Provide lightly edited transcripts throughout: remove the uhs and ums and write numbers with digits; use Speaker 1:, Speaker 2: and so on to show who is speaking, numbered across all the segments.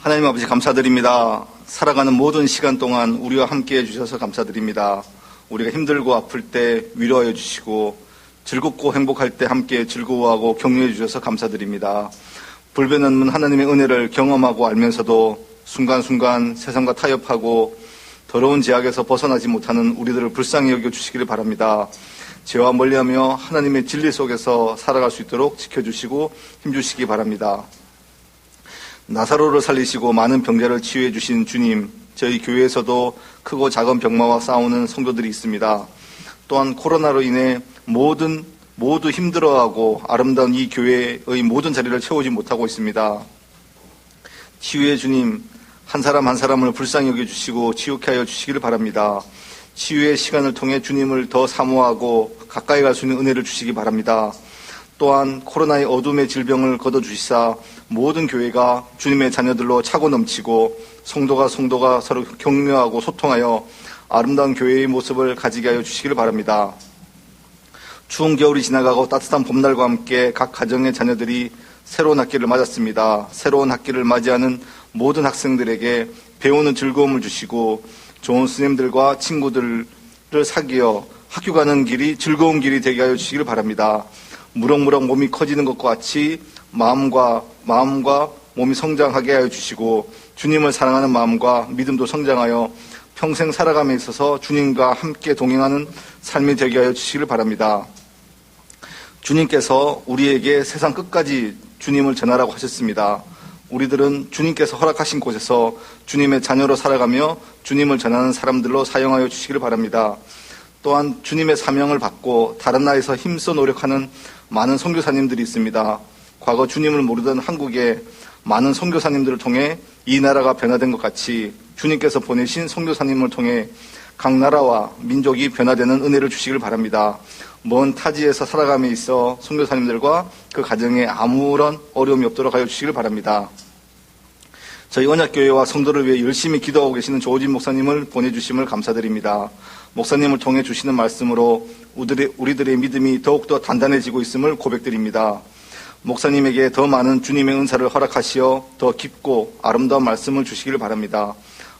Speaker 1: 하나님 아버지 감사드립니다. 살아가는 모든 시간 동안 우리와 함께 해주셔서 감사드립니다. 우리가 힘들고 아플 때 위로하여 주시고 즐겁고 행복할 때 함께 즐거워하고 격려해 주셔서 감사드립니다. 불변없는 하나님의 은혜를 경험하고 알면서도 순간순간 세상과 타협하고 더러운 제약에서 벗어나지 못하는 우리들을 불쌍히 여겨주시기를 바랍니다. 죄와 멀리하며 하나님의 진리 속에서 살아갈 수 있도록 지켜주시고 힘주시기 바랍니다. 나사로를 살리시고 많은 병자를 치유해 주신 주님, 저희 교회에서도 크고 작은 병마와 싸우는 성도들이 있습니다. 또한 코로나로 인해 모두 힘들어하고 아름다운 이 교회의 모든 자리를 채우지 못하고 있습니다. 치유의 주님, 한 사람 한 사람을 불쌍히 여겨주시고 치유케 하여 주시기를 바랍니다. 치유의 시간을 통해 주님을 더 사모하고 가까이 갈 수 있는 은혜를 주시기 바랍니다. 또한 코로나의 어둠의 질병을 걷어주시사 모든 교회가 주님의 자녀들로 차고 넘치고 성도가 서로 격려하고 소통하여 아름다운 교회의 모습을 가지게 하여 주시기를 바랍니다. 추운 겨울이 지나가고 따뜻한 봄날과 함께 각 가정의 자녀들이 새로운 학기를 맞았습니다. 새로운 학기를 맞이하는 모든 학생들에게 배우는 즐거움을 주시고 좋은 스님들과 친구들을 사귀어 학교 가는 길이 즐거운 길이 되게 하여 주시기를 바랍니다. 무럭무럭 몸이 커지는 것과 같이 마음과 몸이 성장하게 하여 주시고 주님을 사랑하는 마음과 믿음도 성장하여 평생 살아감에 있어서 주님과 함께 동행하는 삶이 되게 하여 주시기를 바랍니다. 주님께서 우리에게 세상 끝까지 주님을 전하라고 하셨습니다. 우리들은 주님께서 허락하신 곳에서 주님의 자녀로 살아가며 주님을 전하는 사람들로 사용하여 주시기를 바랍니다. 또한 주님의 사명을 받고 다른 나라에서 힘써 노력하는 많은 선교사님들이 있습니다. 과거 주님을 모르던 한국에 많은 선교사님들을 통해 이 나라가 변화된 것 같이 주님께서 보내신 선교사님을 통해 각 나라와 민족이 변화되는 은혜를 주시길 바랍니다. 먼 타지에서 살아감에 있어 선교사님들과 그 가정에 아무런 어려움이 없도록 하여 주시길 바랍니다. 저희 언약교회와 성도를 위해 열심히 기도하고 계시는 조호진 목사님을 보내주심을 감사드립니다. 목사님을 통해 주시는 말씀으로 우리들의 믿음이 더욱더 단단해지고 있음을 고백드립니다. 목사님에게 더 많은 주님의 은사를 허락하시어 더 깊고 아름다운 말씀을 주시기를 바랍니다.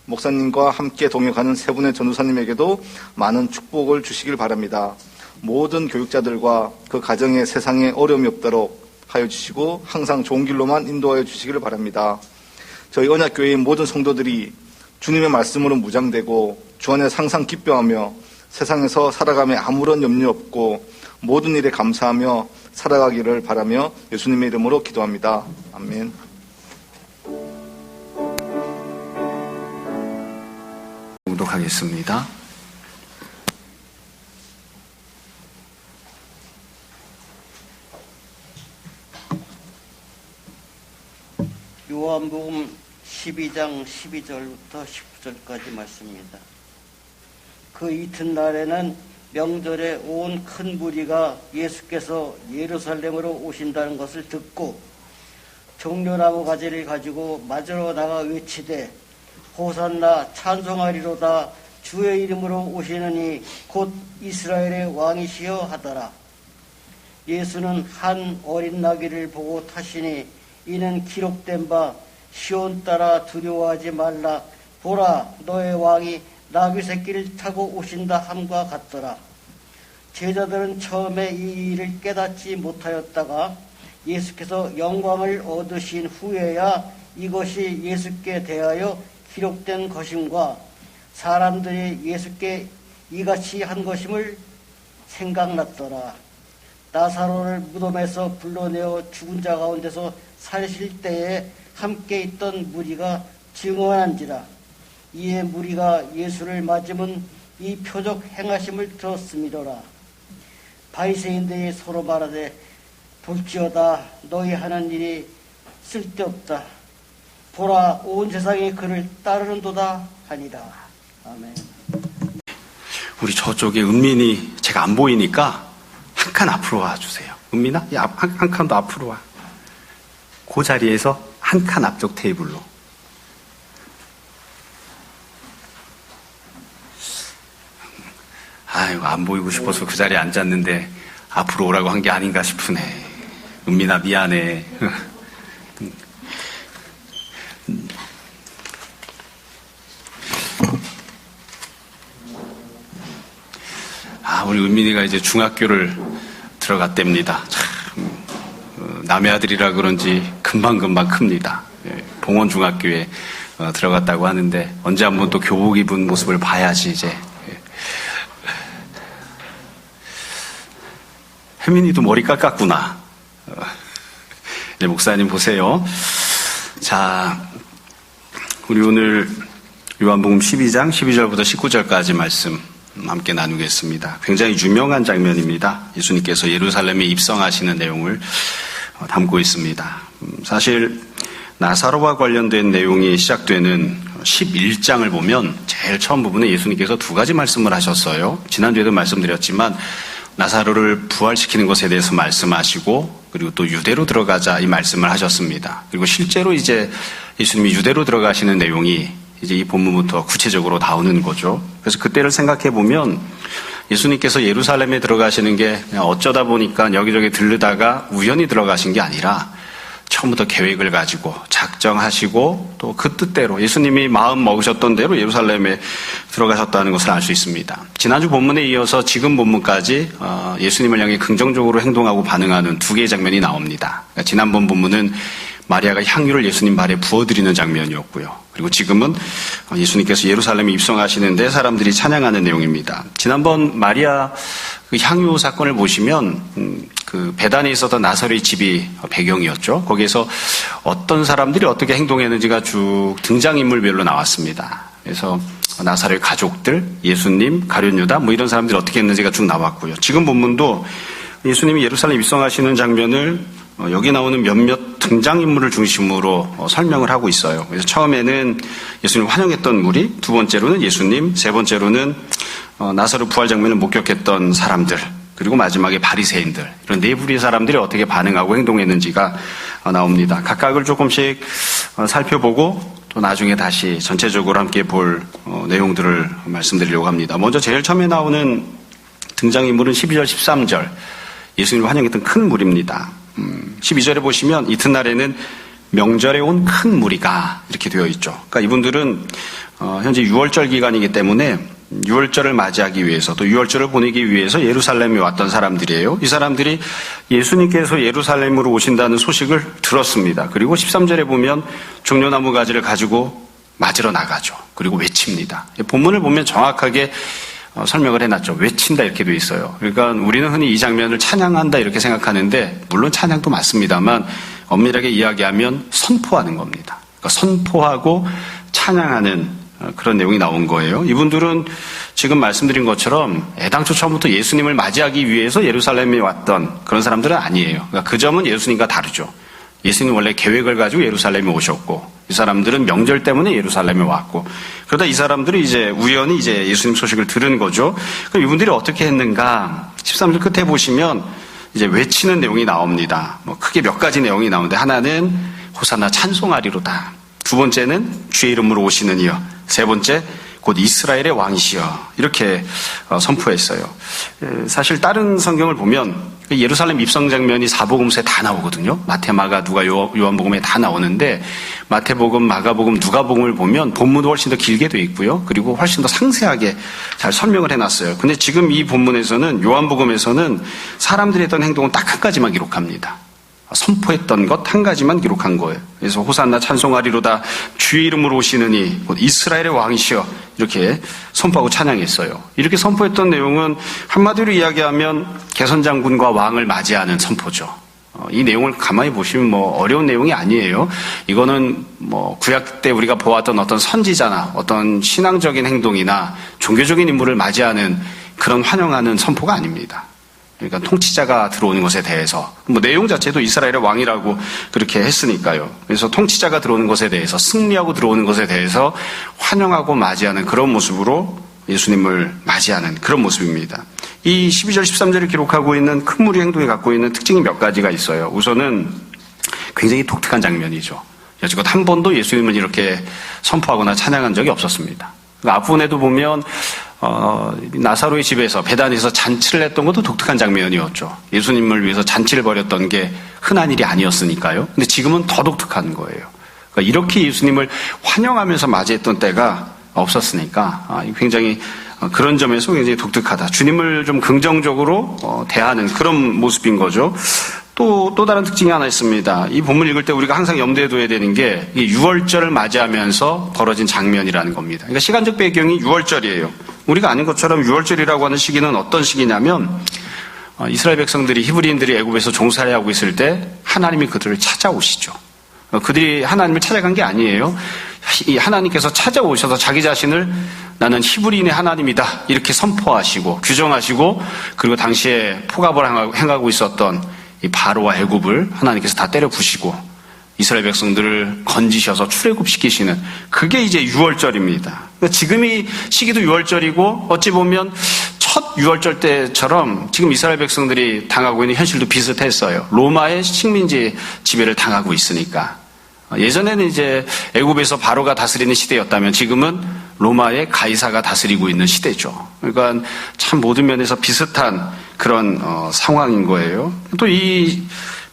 Speaker 1: 목사님과 함께 동역하는 세 분의 전도사님에게도 많은 축복을 주시길 바랍니다. 모든 교육자들과 그 가정에 세상에 어려움이 없도록 하여 주시고 항상 좋은 길로만 인도하여 주시기를 바랍니다. 저희 언약교회의 모든 성도들이 주님의 말씀으로 무장되고 주 안에서 항상 기뻐하며 세상에서 살아가며 아무런 염려 없고 모든 일에 감사하며 살아가기를 바라며 예수님의 이름으로 기도합니다. 아멘.
Speaker 2: 공독하겠습니다.
Speaker 3: 요한복음 12장 12절부터 19절까지 말씀입니다. 그 이튿날에는 명절에 온 큰 무리가 예수께서 예루살렘으로 오신다는 것을 듣고 종려나무 가지를 가지고 맞으러 나가 외치되 호산나 찬송하리로다 주의 이름으로 오시느니 곧 이스라엘의 왕이시여 하더라. 예수는 한 어린 나귀를 보고 타시니 이는 기록된 바 시온 따라 두려워하지 말라 보라 너의 왕이 나귀 새끼를 타고 오신다 함과 같더라. 제자들은 처음에 이 일을 깨닫지 못하였다가 예수께서 영광을 얻으신 후에야 이것이 예수께 대하여 기록된 것임과 사람들이 예수께 이같이 한 것임을 생각났더라. 나사로를 무덤에서 불러내어 죽은 자 가운데서 살실 때에 함께 있던 무리가 증언한지라. 이에 무리가 예수를 맞으면 이 표적 행하심을 들었음이로라. 바리새인들이 서로 말하되 볼지어다 너희 하는 일이 쓸데없다. 보라 온 세상이 그를 따르는도다 하니라. 아멘.
Speaker 2: 우리 저쪽에 은민이 제가 안 보이니까 한 칸 앞으로 와주세요. 은민아, 한 칸 더 앞으로 와. 그 자리에서 한 칸 앞쪽 테이블로. 아이고, 안 보이고 싶어서 그 자리에 앉았는데 앞으로 오라고 한 게 아닌가 싶으네. 은민아, 미안해. 우리 은민이가 이제 중학교를 들어갔답니다. 참, 남의 아들이라 그런지 금방금방 큽니다. 봉원중학교에 들어갔다고 하는데 언제 한번 또 교복 입은 모습을 봐야지 이제. 혜민이도 머리 깎았구나. 네, 목사님 보세요. 자, 우리 오늘 요한복음 12장 12절부터 19절까지 말씀 함께 나누겠습니다. 굉장히 유명한 장면입니다. 예수님께서 예루살렘에 입성하시는 내용을 담고 있습니다. 사실 나사로와 관련된 내용이 시작되는 11장을 보면 제일 처음 부분에 예수님께서 두 가지 말씀을 하셨어요. 지난주에도 말씀드렸지만 나사로를 부활시키는 것에 대해서 말씀하시고 그리고 또 유대로 들어가자 이 말씀을 하셨습니다. 그리고 실제로 이제 예수님이 유대로 들어가시는 내용이 이제 이 본문부터 구체적으로 나오는 거죠. 그래서 그때를 생각해 보면 예수님께서 예루살렘에 들어가시는 게 그냥 어쩌다 보니까 여기저기 들르다가 우연히 들어가신 게 아니라 처음부터 계획을 가지고 작정하시고 또 그 뜻대로 예수님이 마음 먹으셨던 대로 예루살렘에 들어가셨다는 것을 알 수 있습니다. 지난주 본문에 이어서 지금 본문까지 예수님을 향해 긍정적으로 행동하고 반응하는 두 개의 장면이 나옵니다. 그러니까 지난번 본문은 마리아가 향유를 예수님 발에 부어드리는 장면이었고요. 그리고 지금은 예수님께서 예루살렘에 입성하시는데 사람들이 찬양하는 내용입니다. 지난번 마리아 그 향유 사건을 보시면 그 베단에 있었던 나사로의 집이 배경이었죠. 거기에서 어떤 사람들이 어떻게 행동했는지가 쭉 등장인물별로 나왔습니다. 그래서 나사로의 가족들, 예수님, 가룟 유다 뭐 이런 사람들이 어떻게 했는지가 쭉 나왔고요. 지금 본문도 예수님이 예루살렘 입성하시는 장면을 여기 나오는 몇몇 등장인물을 중심으로 설명을 하고 있어요. 그래서 처음에는 예수님을 환영했던 무리, 두 번째로는 예수님, 세 번째로는 나사로 부활 장면을 목격했던 사람들, 그리고 마지막에 바리새인들, 이런 네 부류의 사람들이 어떻게 반응하고 행동했는지가 나옵니다. 각각을 조금씩 살펴보고 또 나중에 다시 전체적으로 함께 볼 내용들을 말씀드리려고 합니다. 먼저 제일 처음에 나오는 등장인물은 12절, 13절 예수님을 환영했던 큰 무리입니다. 12절에 보시면 이튿날에는 명절에 온 큰 무리가 이렇게 되어 있죠. 그러니까 이분들은 현재 6월절 기간이기 때문에 6월절을 맞이하기 위해서 또 6월절을 보내기 위해서 예루살렘에 왔던 사람들이에요. 이 사람들이 예수님께서 예루살렘으로 오신다는 소식을 들었습니다. 그리고 13절에 보면 종려나무 가지를 가지고 맞으러 나가죠. 그리고 외칩니다. 본문을 보면 정확하게 설명을 해놨죠. 외친다 이렇게 돼 있어요. 그러니까 우리는 흔히 이 장면을 찬양한다 이렇게 생각하는데 물론 찬양도 맞습니다만 엄밀하게 이야기하면 선포하는 겁니다. 그러니까 선포하고 찬양하는 그런 내용이 나온 거예요. 이분들은 지금 말씀드린 것처럼 애당초 처음부터 예수님을 맞이하기 위해서 예루살렘에 왔던 그런 사람들은 아니에요. 그러니까 그 점은 예수님과 다르죠. 예수님 원래 계획을 가지고 예루살렘에 오셨고 이 사람들은 명절 때문에 예루살렘에 왔고 그러다 이 사람들이 이제 우연히 이제 예수님 소식을 들은 거죠. 그럼 이분들이 어떻게 했는가? 13절 끝에 보시면 이제 외치는 내용이 나옵니다. 뭐 크게 몇 가지 내용이 나오는데 하나는 호산나 찬송하리로다. 두 번째는 주의 이름으로 오시는 이여. 세 번째 곧 이스라엘의 왕이시여. 이렇게 선포했어요. 사실 다른 성경을 보면 예루살렘 입성 장면이 사복음서에 다 나오거든요. 마태, 마가, 누가, 요한복음에 다 나오는데 마태복음, 마가복음, 누가복음을 보면 본문도 훨씬 더 길게 돼 있고요. 그리고 훨씬 더 상세하게 잘 설명을 해놨어요. 근데 지금 이 본문에서는 요한복음에서는 사람들이 했던 행동은 딱 한 가지만 기록합니다. 선포했던 것 한 가지만 기록한 거예요. 그래서 호산나 찬송하리로다 주의 이름으로 오시느니 곧 이스라엘의 왕이시여 이렇게 선포하고 찬양했어요. 이렇게 선포했던 내용은 한마디로 이야기하면 개선장군과 왕을 맞이하는 선포죠. 이 내용을 가만히 보시면 뭐 어려운 내용이 아니에요. 이거는 뭐 구약 때 우리가 보았던 어떤 선지자나 어떤 신앙적인 행동이나 종교적인 인물을 맞이하는 그런 환영하는 선포가 아닙니다. 그러니까 통치자가 들어오는 것에 대해서 뭐 내용 자체도 이스라엘의 왕이라고 그렇게 했으니까요. 그래서 통치자가 들어오는 것에 대해서 승리하고 들어오는 것에 대해서 환영하고 맞이하는 그런 모습으로 예수님을 맞이하는 그런 모습입니다. 이 12절 13절을 기록하고 있는 큰 무리 행동이 갖고 있는 특징이 몇 가지가 있어요. 우선은 굉장히 독특한 장면이죠. 여지껏 한 번도 예수님을 이렇게 선포하거나 찬양한 적이 없었습니다. 앞부분에도 보면 나사로의 집에서 베단에서 잔치를 했던 것도 독특한 장면이었죠. 예수님을 위해서 잔치를 벌였던 게 흔한 일이 아니었으니까요. 근데 지금은 더 독특한 거예요. 그러니까 이렇게 예수님을 환영하면서 맞이했던 때가 없었으니까 굉장히 그런 점에서 굉장히 독특하다. 주님을 좀 긍정적으로 대하는 그런 모습인 거죠. 또 다른 특징이 하나 있습니다. 이 본문 읽을 때 우리가 항상 염두에 둬야 되는 게 6월절을 맞이하면서 벌어진 장면이라는 겁니다. 그러니까 시간적 배경이 6월절이에요. 우리가 아는 것처럼 6월절이라고 하는 시기는 어떤 시기냐면 이스라엘 백성들이 히브리인들이 애굽에서 종살이하고 있을 때 하나님이 그들을 찾아오시죠. 그들이 하나님을 찾아간 게 아니에요. 하나님께서 찾아오셔서 자기 자신을 나는 히브리인의 하나님이다 이렇게 선포하시고 규정하시고 그리고 당시에 포갑을 행하고 있었던 이 바로와 애굽을 하나님께서 다 때려 부시고 이스라엘 백성들을 건지셔서 출애굽시키시는 그게 이제 6월절입니다. 그러니까 지금이 시기도 6월절이고 어찌 보면 첫 6월절 때처럼 지금 이스라엘 백성들이 당하고 있는 현실도 비슷했어요. 로마의 식민지 지배를 당하고 있으니까. 예전에는 이제 애굽에서 바로가 다스리는 시대였다면 지금은 로마의 가이사가 다스리고 있는 시대죠. 그러니까 참 모든 면에서 비슷한 그런 상황인 거예요. 또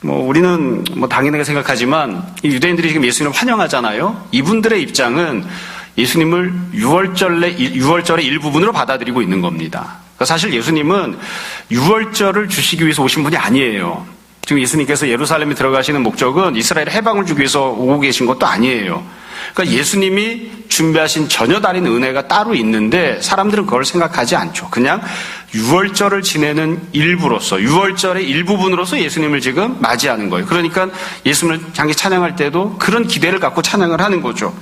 Speaker 2: 우리는 당연하게 생각하지만 이 유대인들이 지금 예수님을 환영하잖아요. 이분들의 입장은 예수님을 6월절의 일부분으로 받아들이고 있는 겁니다. 그러니까 사실 예수님은 6월절을 주시기 위해서 오신 분이 아니에요. 지금 예수님께서 예루살렘에 들어가시는 목적은 이스라엘에 해방을 주기 위해서 오고 계신 것도 아니에요. 그러니까 예수님이 준비하신 전혀 다른 은혜가 따로 있는데 사람들은 그걸 생각하지 않죠. 그냥 6월절을 지내는 일부로서 6월절의 일부분으로서 예수님을 지금 맞이하는 거예요. 그러니까 예수님을 향해 찬양할 때도 그런 기대를 갖고 찬양을 하는 거죠.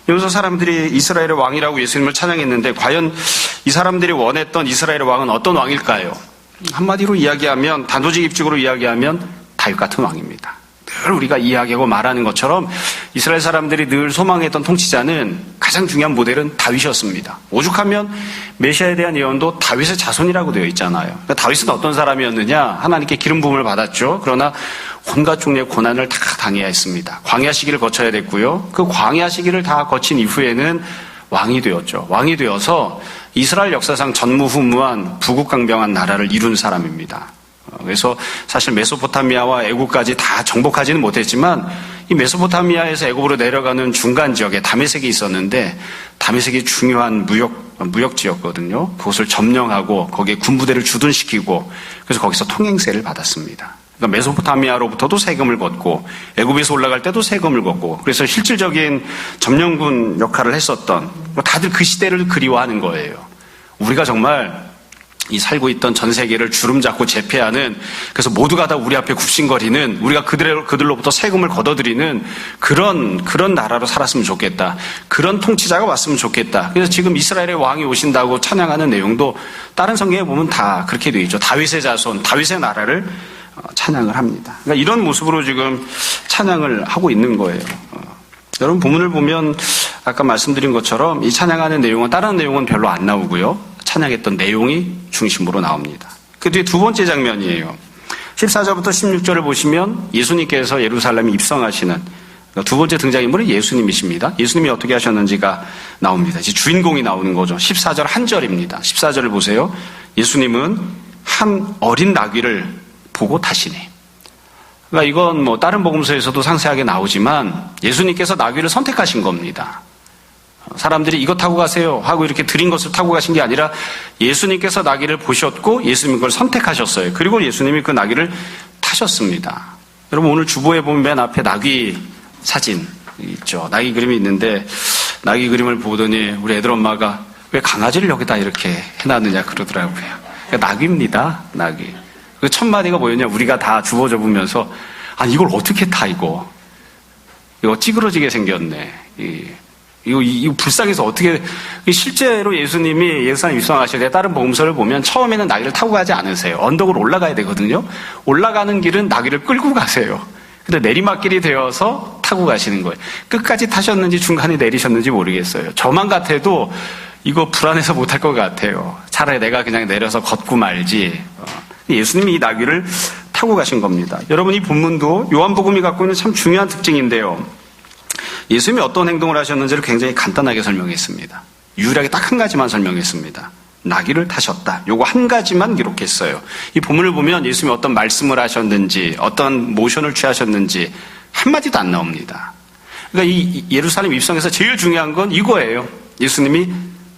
Speaker 2: 여기서 사람들이 이스라엘의 왕이라고 예수님을 찬양했는데 과연 이 사람들이 원했던 이스라엘의 왕은 어떤 왕일까요? 한마디로 이야기하면 단도직입적으로 이야기하면 다윗 같은 왕입니다. 늘 우리가 이야기하고 말하는 것처럼 이스라엘 사람들이 늘 소망했던 통치자는 가장 중요한 모델은 다윗이었습니다. 오죽하면 메시아에 대한 예언도 다윗의 자손이라고 되어 있잖아요. 그러니까 다윗은 어떤 사람이었느냐? 하나님께 기름 부음을 받았죠. 그러나 온갖 종류의 고난을 다 당해야 했습니다. 광야 시기를 거쳐야 됐고요. 그 광야 시기를 다 거친 이후에는 왕이 되었죠. 왕이 되어서 이스라엘 역사상 전무후무한 부국강병한 나라를 이룬 사람입니다. 그래서 사실 메소포타미아와 애굽까지 다 정복하지는 못했지만 이 메소포타미아에서 애굽으로 내려가는 중간 지역에 다메섹이 있었는데 다메섹이 중요한 무역지였거든요. 그것을 점령하고 거기에 군부대를 주둔시키고 그래서 거기서 통행세를 받았습니다. 그러니까 메소포타미아로부터도 세금을 걷고 애굽에서 올라갈 때도 세금을 걷고 그래서 실질적인 점령군 역할을 했었던 다들 그 시대를 그리워하는 거예요. 우리가 정말 이 살고 있던 전 세계를 주름 잡고 제패하는 그래서 모두가 다 우리 앞에 굽신거리는 우리가 그들로부터 세금을 걷어들이는 그런 나라로 살았으면 좋겠다. 그런 통치자가 왔으면 좋겠다. 그래서 지금 이스라엘의 왕이 오신다고 찬양하는 내용도 다른 성경에 보면 다 그렇게 되어 있죠. 다윗의 자손, 다윗의 나라를 찬양을 합니다. 그러니까 이런 모습으로 지금 찬양을 하고 있는 거예요. 여러분 본문을 보면 아까 말씀드린 것처럼 이 찬양하는 내용은 다른 내용은 별로 안 나오고요. 찬양했던 내용이 중심으로 나옵니다. 그 뒤에 두 번째 장면이에요. 14절부터 16절을 보시면 예수님께서 예루살렘에 입성하시는 두 번째 등장인물은 예수님이십니다. 예수님이 어떻게 하셨는지가 나옵니다. 이제 주인공이 나오는 거죠. 14절 한 절입니다. 14절을 보세요. 예수님은 한 어린 나귀를 보고 타시니. 그러니까 이건 다른 복음서에서도 상세하게 나오지만 예수님께서 나귀를 선택하신 겁니다. 사람들이 이거 타고 가세요 하고 이렇게 드린 것을 타고 가신 게 아니라 예수님께서 나귀를 보셨고 예수님이 그걸 선택하셨어요. 그리고 예수님이 그 나귀를 타셨습니다. 여러분 오늘 주보에 보면 맨 앞에 나귀 사진 있죠. 나귀 그림이 있는데 나귀 그림을 보더니 우리 애들 엄마가 왜 강아지를 여기다 이렇게 해놨느냐 그러더라고요. 그러니까 나귀입니다. 나귀. 그 첫 마디가 뭐였냐? 우리가 다 주워 접으면서 아니 이걸 어떻게 타 이거 찌그러지게 생겼네. 이거 불쌍해서 어떻게 실제로 예수님이 예루살렘 입성하실 때 다른 복음서를 보면 처음에는 나귀를 타고 가지 않으세요. 언덕으로 올라가야 되거든요. 올라가는 길은 나귀를 끌고 가세요. 근데 내리막길이 되어서 타고 가시는 거예요. 끝까지 타셨는지 중간에 내리셨는지 모르겠어요. 저만 같아도 이거 불안해서 못할 것 같아요. 차라리 내가 그냥 내려서 걷고 말지. 예수님이 이 나귀를 타고 가신 겁니다. 여러분 이 본문도 요한복음이 갖고 있는 참 중요한 특징인데요. 예수님이 어떤 행동을 하셨는지를 굉장히 간단하게 설명했습니다. 유일하게 딱 한 가지만 설명했습니다. 나귀를 타셨다. 요거 한 가지만 기록했어요. 이 본문을 보면 예수님이 어떤 말씀을 하셨는지 어떤 모션을 취하셨는지 한마디도 안 나옵니다. 그러니까 이 예루살렘 입성에서 제일 중요한 건 이거예요. 예수님이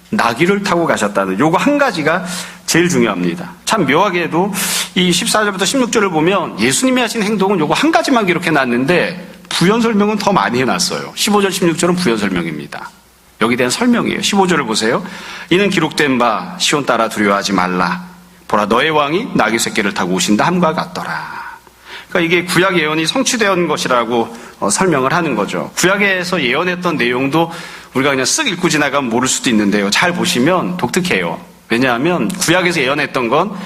Speaker 2: 나귀를 타고 가셨다는 요거 한 가지가 제일 중요합니다. 참 묘하게도 이 14절부터 16절을 보면 예수님이 하신 행동은 요거 한 가지만 기록해 놨는데 부연 설명은 더 많이 해놨어요. 15절, 16절은 부연 설명입니다. 여기에 대한 설명이에요. 15절을 보세요. 이는 기록된 바 시온 따라 두려워하지 말라. 보라 너의 왕이 나귀 새끼를 타고 오신다 함과 같더라. 그러니까 이게 구약 예언이 성취된 것이라고 설명을 하는 거죠. 구약에서 예언했던 내용도 우리가 그냥 쓱 읽고 지나가면 모를 수도 있는데요. 잘 보시면 독특해요. 왜냐하면 구약에서 예언했던 건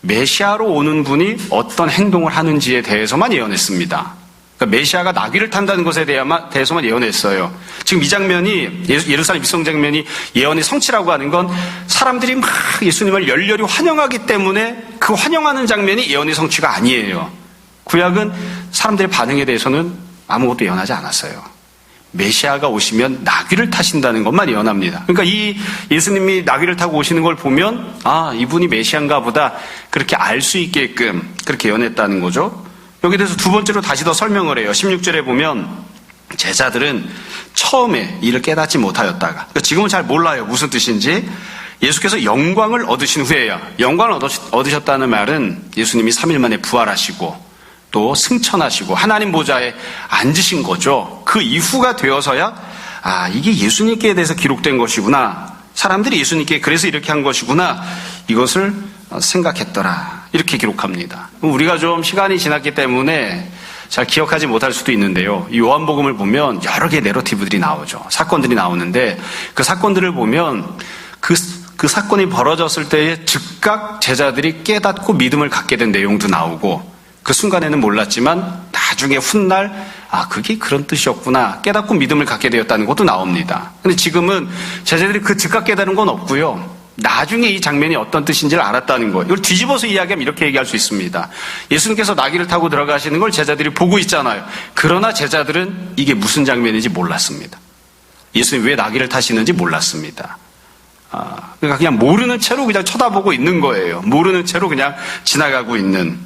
Speaker 2: 메시아로 오는 분이 어떤 행동을 하는지에 대해서만 예언했습니다. 그러니까 메시아가 나귀를 탄다는 것에 대해서만 예언했어요. 지금 이 장면이 예루살렘 입성 장면이 예언의 성취라고 하는 건 사람들이 막 예수님을 열렬히 환영하기 때문에 그 환영하는 장면이 예언의 성취가 아니에요. 구약은 사람들의 반응에 대해서는 아무것도 예언하지 않았어요. 메시아가 오시면 나귀를 타신다는 것만 예언합니다. 그러니까 이 예수님이 나귀를 타고 오시는 걸 보면 아 이분이 메시아인가 보다 그렇게 알 수 있게끔 그렇게 예언했다는 거죠. 여기에 대해서 두 번째로 다시 더 설명을 해요. 16절에 보면 제자들은 처음에 이를 깨닫지 못하였다가 그러니까 지금은 잘 몰라요. 무슨 뜻인지. 예수께서 영광을 얻으신 후에야 영광을 얻으셨다는 말은 예수님이 3일 만에 부활하시고 또 승천하시고 하나님 보좌에 앉으신 거죠. 그 이후가 되어서야 아 이게 예수님께 대해서 기록된 것이구나. 사람들이 예수님께 그래서 이렇게 한 것이구나. 이것을 생각했더라. 이렇게 기록합니다. 우리가 좀 시간이 지났기 때문에 잘 기억하지 못할 수도 있는데요. 이 요한복음을 보면 여러 개의 내러티브들이 나오죠. 사건들이 나오는데 그 사건들을 보면 그 사건이 벌어졌을 때에 즉각 제자들이 깨닫고 믿음을 갖게 된 내용도 나오고 그 순간에는 몰랐지만 나중에 훗날 아 그게 그런 뜻이었구나 깨닫고 믿음을 갖게 되었다는 것도 나옵니다. 근데 지금은 제자들이 그 즉각 깨달은 건 없고요. 나중에 이 장면이 어떤 뜻인지를 알았다는 거예요. 이걸 뒤집어서 이야기하면 이렇게 얘기할 수 있습니다. 예수님께서 나귀를 타고 들어가시는 걸 제자들이 보고 있잖아요. 그러나 제자들은 이게 무슨 장면인지 몰랐습니다. 예수님 왜 나귀를 타시는지 몰랐습니다. 그러니까 그냥 모르는 채로 그냥 쳐다보고 있는 거예요. 모르는 채로 그냥 지나가고 있는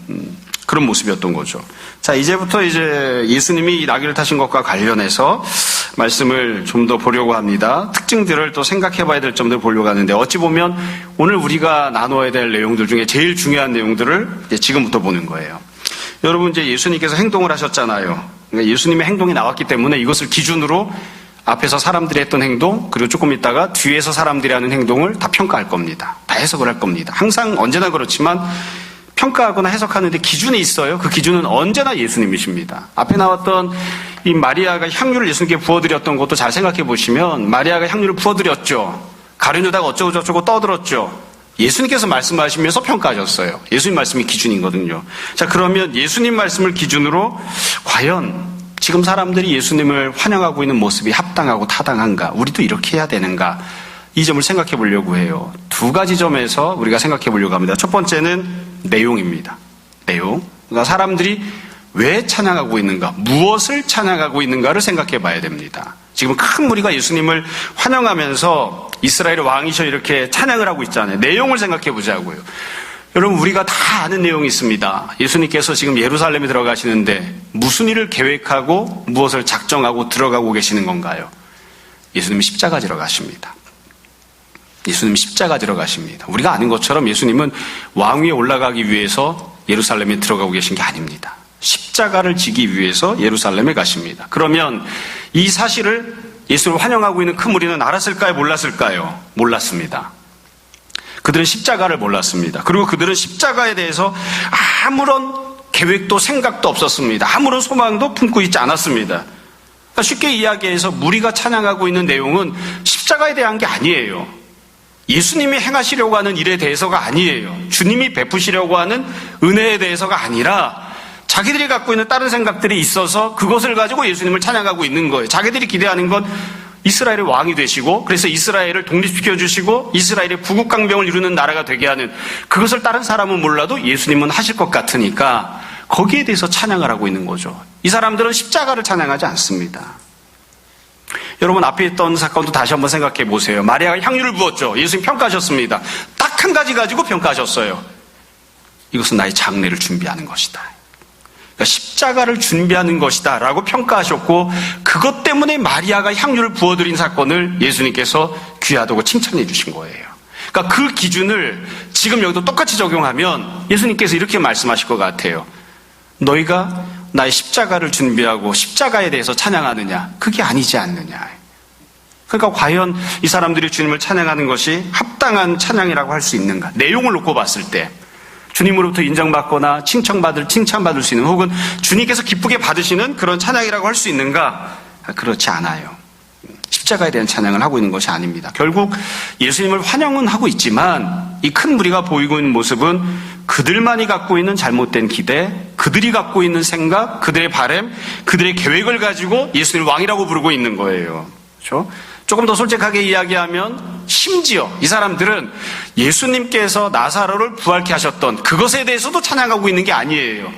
Speaker 2: 그런 모습이었던 거죠. 자, 이제부터 이제 예수님이 이 나귀를 타신 것과 관련해서 말씀을 좀 더 보려고 합니다. 특징들을 또 생각해 봐야 될 점들을 보려고 하는데 어찌 보면 오늘 우리가 나눠야 될 내용들 중에 제일 중요한 내용들을 이제 지금부터 보는 거예요. 여러분 이제 예수님께서 행동을 하셨잖아요. 그러니까 예수님의 행동이 나왔기 때문에 이것을 기준으로 앞에서 사람들이 했던 행동 그리고 조금 있다가 뒤에서 사람들이 하는 행동을 다 평가할 겁니다. 다 해석을 할 겁니다. 항상 언제나 그렇지만 평가하거나 해석하는데 기준이 있어요. 그 기준은 언제나 예수님이십니다. 앞에 나왔던 이 마리아가 향유를 예수님께 부어드렸던 것도 잘 생각해 보시면 마리아가 향유를 부어드렸죠. 가룟유다가 어쩌고 저쩌고 떠들었죠. 예수님께서 말씀하시면서 평가하셨어요. 예수님 말씀이 기준이거든요. 자, 그러면 예수님 말씀을 기준으로 과연 지금 사람들이 예수님을 환영하고 있는 모습이 합당하고 타당한가? 우리도 이렇게 해야 되는가? 이 점을 생각해 보려고 해요. 두 가지 점에서 우리가 생각해 보려고 합니다. 첫 번째는 내용입니다. 내용. 그러니까 사람들이 왜 찬양하고 있는가, 무엇을 찬양하고 있는가를 생각해 봐야 됩니다. 지금 큰 무리가 예수님을 환영하면서 이스라엘의 왕이셔 이렇게 찬양을 하고 있잖아요. 내용을 생각해 보자고요. 여러분 우리가 다 아는 내용이 있습니다. 예수님께서 지금 예루살렘에 들어가시는데 무슨 일을 계획하고 무엇을 작정하고 들어가고 계시는 건가요? 예수님이 십자가 지러 가십니다. 예수님이 십자가 지러 가십니다. 우리가 아는 것처럼 예수님은 왕 위에 올라가기 위해서 예루살렘에 들어가고 계신 게 아닙니다. 십자가를 지기 위해서 예루살렘에 가십니다. 그러면 이 사실을 예수를 환영하고 있는 큰 무리는 알았을까요? 몰랐을까요? 몰랐습니다. 그들은 십자가를 몰랐습니다. 그리고 그들은 십자가에 대해서 아무런 계획도 생각도 없었습니다. 아무런 소망도 품고 있지 않았습니다. 그러니까 쉽게 이야기해서 무리가 찬양하고 있는 내용은 십자가에 대한 게 아니에요. 예수님이 행하시려고 하는 일에 대해서가 아니에요. 주님이 베푸시려고 하는 은혜에 대해서가 아니라 자기들이 갖고 있는 다른 생각들이 있어서 그것을 가지고 예수님을 찬양하고 있는 거예요. 자기들이 기대하는 건 이스라엘의 왕이 되시고 그래서 이스라엘을 독립시켜 주시고 이스라엘의 구국강병을 이루는 나라가 되게 하는 그것을 다른 사람은 몰라도 예수님은 하실 것 같으니까 거기에 대해서 찬양을 하고 있는 거죠. 이 사람들은 십자가를 찬양하지 않습니다. 여러분 앞에 있던 사건도 다시 한번 생각해 보세요. 마리아가 향유를 부었죠. 예수님 평가하셨습니다. 딱 한 가지 가지고 평가하셨어요. 이것은 나의 장례를 준비하는 것이다. 그러니까 십자가를 준비하는 것이다 라고 평가하셨고, 그것 때문에 마리아가 향유를 부어드린 사건을 예수님께서 귀하다고 칭찬해 주신 거예요. 그러니까 그 기준을 지금 여기도 똑같이 적용하면 예수님께서 이렇게 말씀하실 것 같아요. 너희가 나의 십자가를 준비하고 십자가에 대해서 찬양하느냐? 그게 아니지 않느냐. 그러니까 과연 이 사람들이 주님을 찬양하는 것이 합당한 찬양이라고 할 수 있는가? 내용을 놓고 봤을 때 주님으로부터 인정받거나 칭찬받을 수 있는, 혹은 주님께서 기쁘게 받으시는 그런 찬양이라고 할 수 있는가? 그렇지 않아요. 십자가에 대한 찬양을 하고 있는 것이 아닙니다. 결국 예수님을 환영은 하고 있지만 이 큰 무리가 보이고 있는 모습은 그들만이 갖고 있는 잘못된 기대, 그들이 갖고 있는 생각, 그들의 바램, 그들의 계획을 가지고 예수님을 왕이라고 부르고 있는 거예요. 그렇죠? 조금 더 솔직하게 이야기하면 심지어 이 사람들은 예수님께서 나사로를 부활케 하셨던 그것에 대해서도 찬양하고 있는 게 아니에요.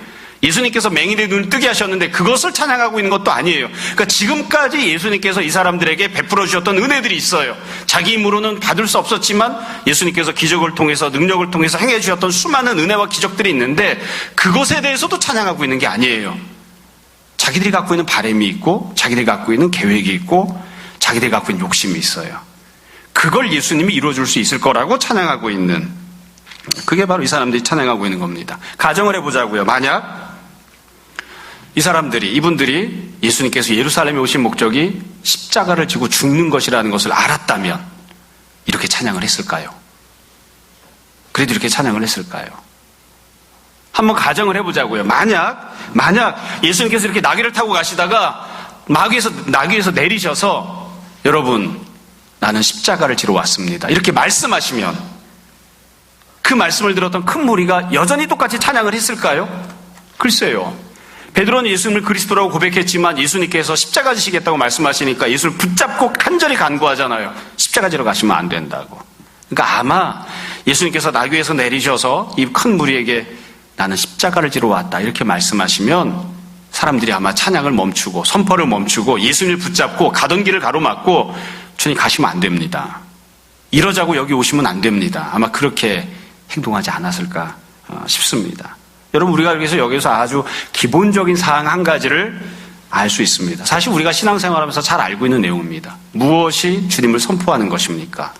Speaker 2: 예수님께서 맹인의 눈을 뜨게 하셨는데 그것을 찬양하고 있는 것도 아니에요. 그러니까 지금까지 예수님께서 이 사람들에게 베풀어 주셨던 은혜들이 있어요. 자기 힘으로는 받을 수 없었지만 예수님께서 기적을 통해서, 능력을 통해서 행해 주셨던 수많은 은혜와 기적들이 있는데 그것에 대해서도 찬양하고 있는 게 아니에요. 자기들이 갖고 있는 바람이 있고, 자기들이 갖고 있는 계획이 있고, 자기들이 갖고 있는 욕심이 있어요. 그걸 예수님이 이루어줄 수 있을 거라고 찬양하고 있는, 그게 바로 이 사람들이 찬양하고 있는 겁니다. 가정을 해보자고요. 만약 이 사람들이, 이분들이 예수님께서 예루살렘에 오신 목적이 십자가를 지고 죽는 것이라는 것을 알았다면 이렇게 찬양을 했을까요? 그래도 이렇게 찬양을 했을까요? 한번 가정을 해보자고요. 만약 예수님께서 이렇게 나귀를 타고 가시다가 나귀에서 내리셔서 여러분, 나는 십자가를 지러 왔습니다, 이렇게 말씀하시면 그 말씀을 들었던 큰 무리가 여전히 똑같이 찬양을 했을까요? 글쎄요. 베드로는 예수님을 그리스도라고 고백했지만 예수님께서 십자가 지시겠다고 말씀하시니까 예수를 붙잡고 간절히 간구하잖아요. 십자가 지러 가시면 안 된다고. 그러니까 아마 예수님께서 나귀에서 내리셔서 이 큰 무리에게 나는 십자가를 지러 왔다 이렇게 말씀하시면 사람들이 아마 찬양을 멈추고 선포를 멈추고 예수님을 붙잡고 가던 길을 가로막고 주님 가시면 안 됩니다, 이러자고 여기 오시면 안 됩니다, 아마 그렇게 행동하지 않았을까 싶습니다. 여러분, 우리가 여기서 아주 기본적인 사항 한 가지를 알 수 있습니다. 사실 우리가 신앙생활하면서 잘 알고 있는 내용입니다. 무엇이 주님을 선포하는 것입니까?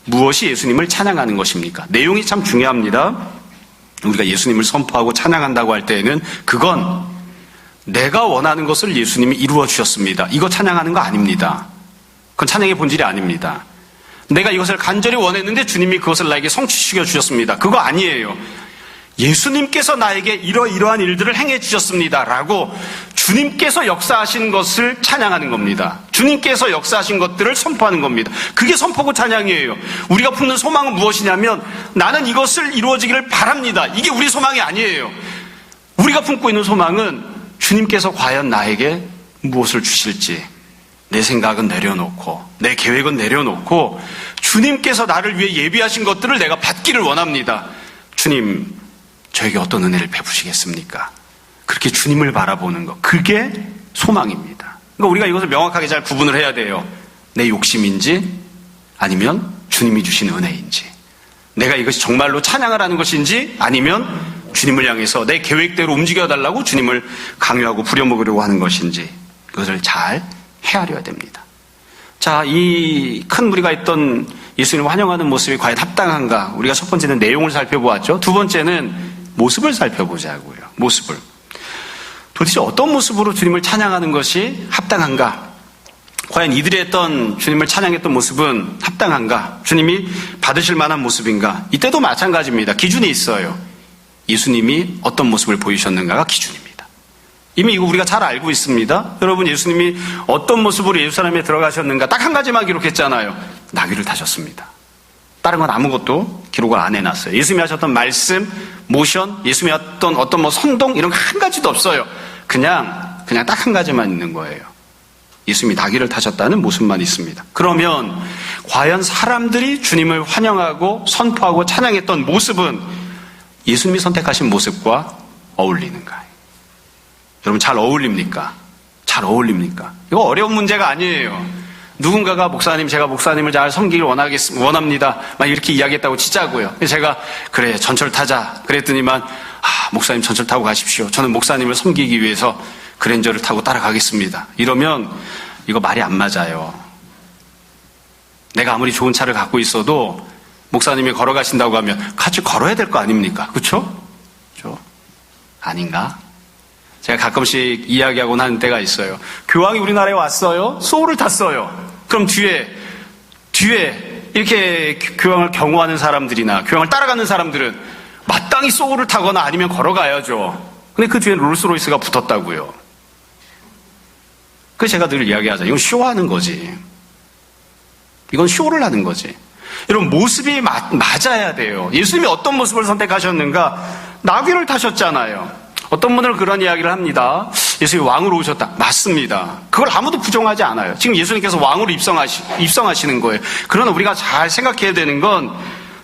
Speaker 2: 무엇이 예수님을 찬양하는 것입니까? 내용이 참 중요합니다. 우리가 예수님을 선포하고 찬양한다고 할 때에는 그건 내가 원하는 것을 예수님이 이루어 주셨습니다, 이거 찬양하는 거 아닙니다. 그건 찬양의 본질이 아닙니다. 내가 이것을 간절히 원했는데 주님이 그것을 나에게 성취시켜 주셨습니다, 그거 아니에요. 예수님께서 나에게 이러이러한 일들을 행해 주셨습니다 라고 주님께서 역사하신 것을 찬양하는 겁니다. 주님께서 역사하신 것들을 선포하는 겁니다. 그게 선포고 찬양이에요. 우리가 품는 소망은 무엇이냐면 나는 이것을 이루어지기를 바랍니다, 이게 우리 소망이 아니에요. 우리가 품고 있는 소망은 주님께서 과연 나에게 무엇을 주실지, 내 생각은 내려놓고 내 계획은 내려놓고 주님께서 나를 위해 예비하신 것들을 내가 받기를 원합니다. 주님, 저에게 어떤 은혜를 베푸시겠습니까? 그렇게 주님을 바라보는 것, 그게 소망입니다. 그러니까 우리가 이것을 명확하게 잘 구분을 해야 돼요. 내 욕심인지 아니면 주님이 주신 은혜인지, 내가 이것이 정말로 찬양을 하는 것인지 아니면 주님을 향해서 내 계획대로 움직여달라고 주님을 강요하고 부려먹으려고 하는 것인지, 그것을 잘 헤아려야 됩니다. 자, 이 큰 무리가 있던 예수님을 환영하는 모습이 과연 합당한가? 우리가 첫 번째는 내용을 살펴보았죠. 두 번째는 모습을 살펴보자고요. 모습을. 도대체 어떤 모습으로 주님을 찬양하는 것이 합당한가? 과연 이들이 했던 주님을 찬양했던 모습은 합당한가? 주님이 받으실 만한 모습인가? 이때도 마찬가지입니다. 기준이 있어요. 예수님이 어떤 모습을 보이셨는가가 기준입니다. 이미 이거 우리가 잘 알고 있습니다. 여러분, 예수님이 어떤 모습으로 예루살렘에 들어가셨는가 딱 한 가지만 기록했잖아요. 나귀를 타셨습니다. 다른 건 아무것도 기록을 안 해놨어요. 예수님이 하셨던 말씀, 모션, 예수님이 했던 어떤 선동 이런 거 한 가지도 없어요. 그냥 딱 한 가지만 있는 거예요. 예수님이 나귀를 타셨다는 모습만 있습니다. 그러면 과연 사람들이 주님을 환영하고 선포하고 찬양했던 모습은 예수님이 선택하신 모습과 어울리는가요? 여러분, 잘 어울립니까? 잘 어울립니까? 이거 어려운 문제가 아니에요. 누군가가 목사님, 제가 목사님을 잘 섬기길 원합니다, 막 이렇게 이야기했다고 치자고요. 제가 그래 전철 타자 그랬더니만 목사님 전철 타고 가십시오. 저는 목사님을 섬기기 위해서 그랜저를 타고 따라가겠습니다. 이러면 이거 말이 안 맞아요. 내가 아무리 좋은 차를 갖고 있어도 목사님이 걸어가신다고 하면 같이 걸어야 될 거 아닙니까? 그렇죠? 아닌가? 제가 가끔씩 이야기하곤 하는 때가 있어요. 교황이 우리나라에 왔어요. 소울을 탔어요. 그럼 뒤에 이렇게 교황을 경호하는 사람들이나 교황을 따라가는 사람들은 마땅히 소울을 타거나 아니면 걸어가야죠. 근데 그 뒤에 롤스로이스가 붙었다고요. 그래서 제가 늘 이야기하죠. 이건 쇼하는 거지. 이건 쇼를 하는 거지. 여러분, 모습이 맞아야 돼요. 예수님이 어떤 모습을 선택하셨는가? 나귀를 타셨잖아요. 어떤 분들은 그런 이야기를 합니다. 예수님이 왕으로 오셨다. 맞습니다. 그걸 아무도 부정하지 않아요. 지금 예수님께서 왕으로 입성하시는 거예요. 그러나 우리가 잘 생각해야 되는 건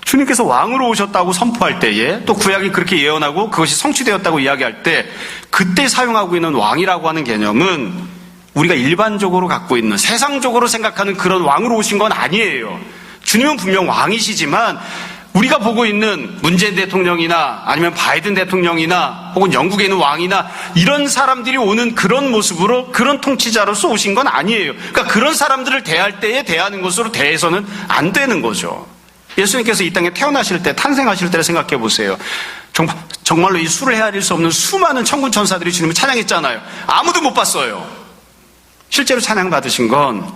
Speaker 2: 주님께서 왕으로 오셨다고 선포할 때에 또 구약이 그렇게 예언하고 그것이 성취되었다고 이야기할 때 그때 사용하고 있는 왕이라고 하는 개념은 우리가 일반적으로 갖고 있는 세상적으로 생각하는 그런 왕으로 오신 건 아니에요. 주님은 분명 왕이시지만 우리가 보고 있는 문재인 대통령이나 아니면 바이든 대통령이나 혹은 영국에 있는 왕이나 이런 사람들이 오는 그런 모습으로 그런 통치자로서 오신 건 아니에요. 그러니까 그런 사람들을 대할 때에 대하는 것으로 대해서는 안 되는 거죠. 예수님께서 이 땅에 태어나실 때, 탄생하실 때를 생각해 보세요. 정말로 이 수를 헤아릴 수 없는 수많은 천군 천사들이 주님을 찬양했잖아요. 아무도 못 봤어요. 실제로 찬양 받으신 건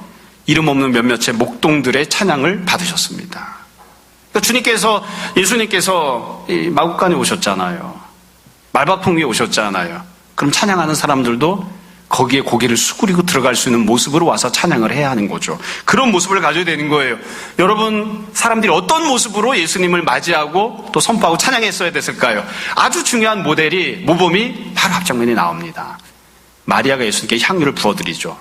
Speaker 2: 이름 없는 몇몇의 목동들의 찬양을 받으셨습니다. 그러니까 예수님께서 이 마국간에 오셨잖아요. 말바풍 위에 오셨잖아요. 그럼 찬양하는 사람들도 거기에 고개를 숙이고 들어갈 수 있는 모습으로 와서 찬양을 해야 하는 거죠. 그런 모습을 가져야 되는 거예요. 여러분, 사람들이 어떤 모습으로 예수님을 맞이하고 또 선포하고 찬양했어야 됐을까요? 아주 중요한 모범이 바로 앞장면에 나옵니다. 마리아가 예수님께 향유를 부어드리죠.